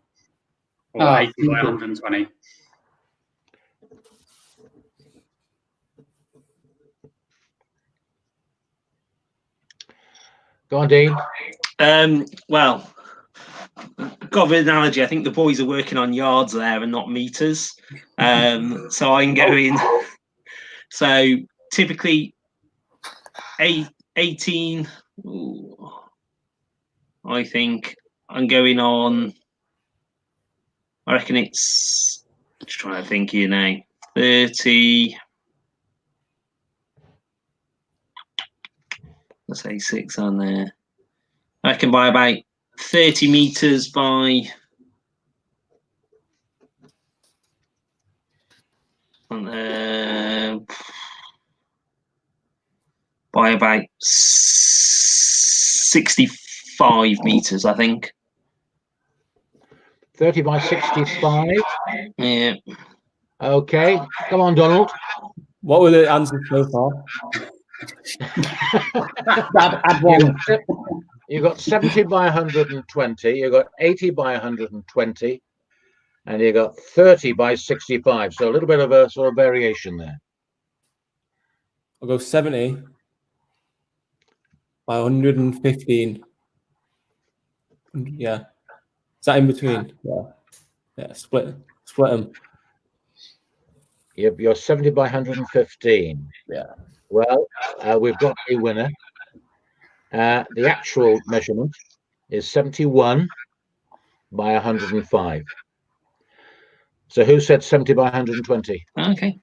Or 80 by 120. Go on, Dean. Well, got got an analogy. I think the boys are working on yards there and not meters. So I'm going. So typically 18. Ooh, I think I'm going on. I reckon it's. Just trying to think here now. 30. Let's say 6 on there. I reckon by about 30 meters by about 65 meters, I think. 30 by 65. Yeah. Okay, come on, Donald. What were the answers so far? You got 70 by 120. You got 80 by 120, and you got 30 by 65. So a little bit of a sort of variation there. I'll go 70 by 115. Yeah. Is that in between? Yeah. Yeah, split them. You're 70 by 115. Yeah. Well, we've got a winner. The actual measurement is 71 by 105. So who said 70 by 120? Okay.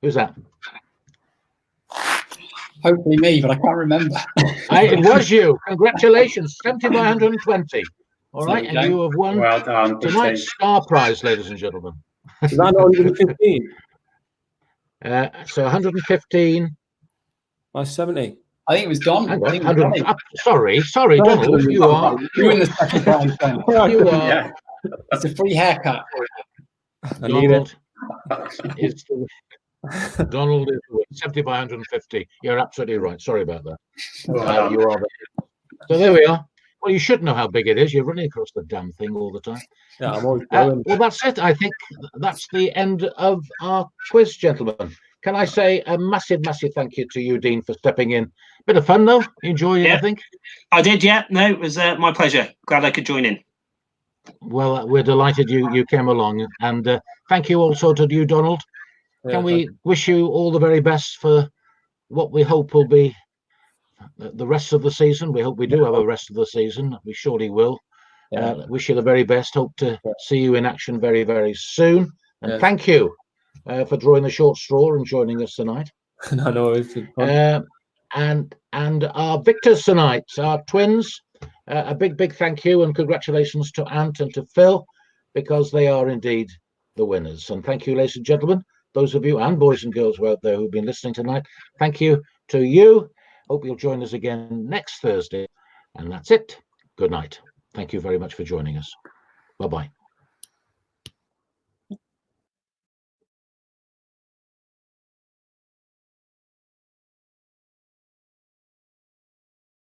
Who's that? Hopefully me, but I can't remember. It was you. Congratulations. 70 by 120. All right. And you have won Well done. tonight's star prize, ladies and gentlemen. Is that 115? So 115 by 70. I think it was Don. Hang on, sorry, Donald. You are in the second prize. You are. Yeah. It's a free haircut. Donald is Donald is 70 by 150. You're absolutely right. Sorry about that. You are. So there we are. Well, you should know how big it is. You're running across the damn thing all the time. Yeah, I'm always going. Well, that's it. I think that's the end of our quiz, gentlemen. Can I say a massive, massive thank you to you, Dean, for stepping in. Bit of fun, though. You enjoyed it, I think. I did, yeah. No, it was my pleasure. Glad I could join in. Well, we're delighted you came along. And thank you also to you, Donald. Can we wish you all the very best for what we hope will be the rest of the season? We hope we do have a rest of the season. We surely will. Wish you the very best. Hope to see you in action very, very soon. And thank you for drawing the short straw and joining us tonight. I know it's fun. And our victors tonight, our twins, a big thank you and congratulations to Ant and to Phil, because they are indeed the winners. And thank you, ladies and gentlemen, those of you and boys and girls who are out there who've been listening tonight. Thank you to you. Hope you'll join us again next Thursday. And that's it. Good night. Thank you very much for joining us. Bye-bye.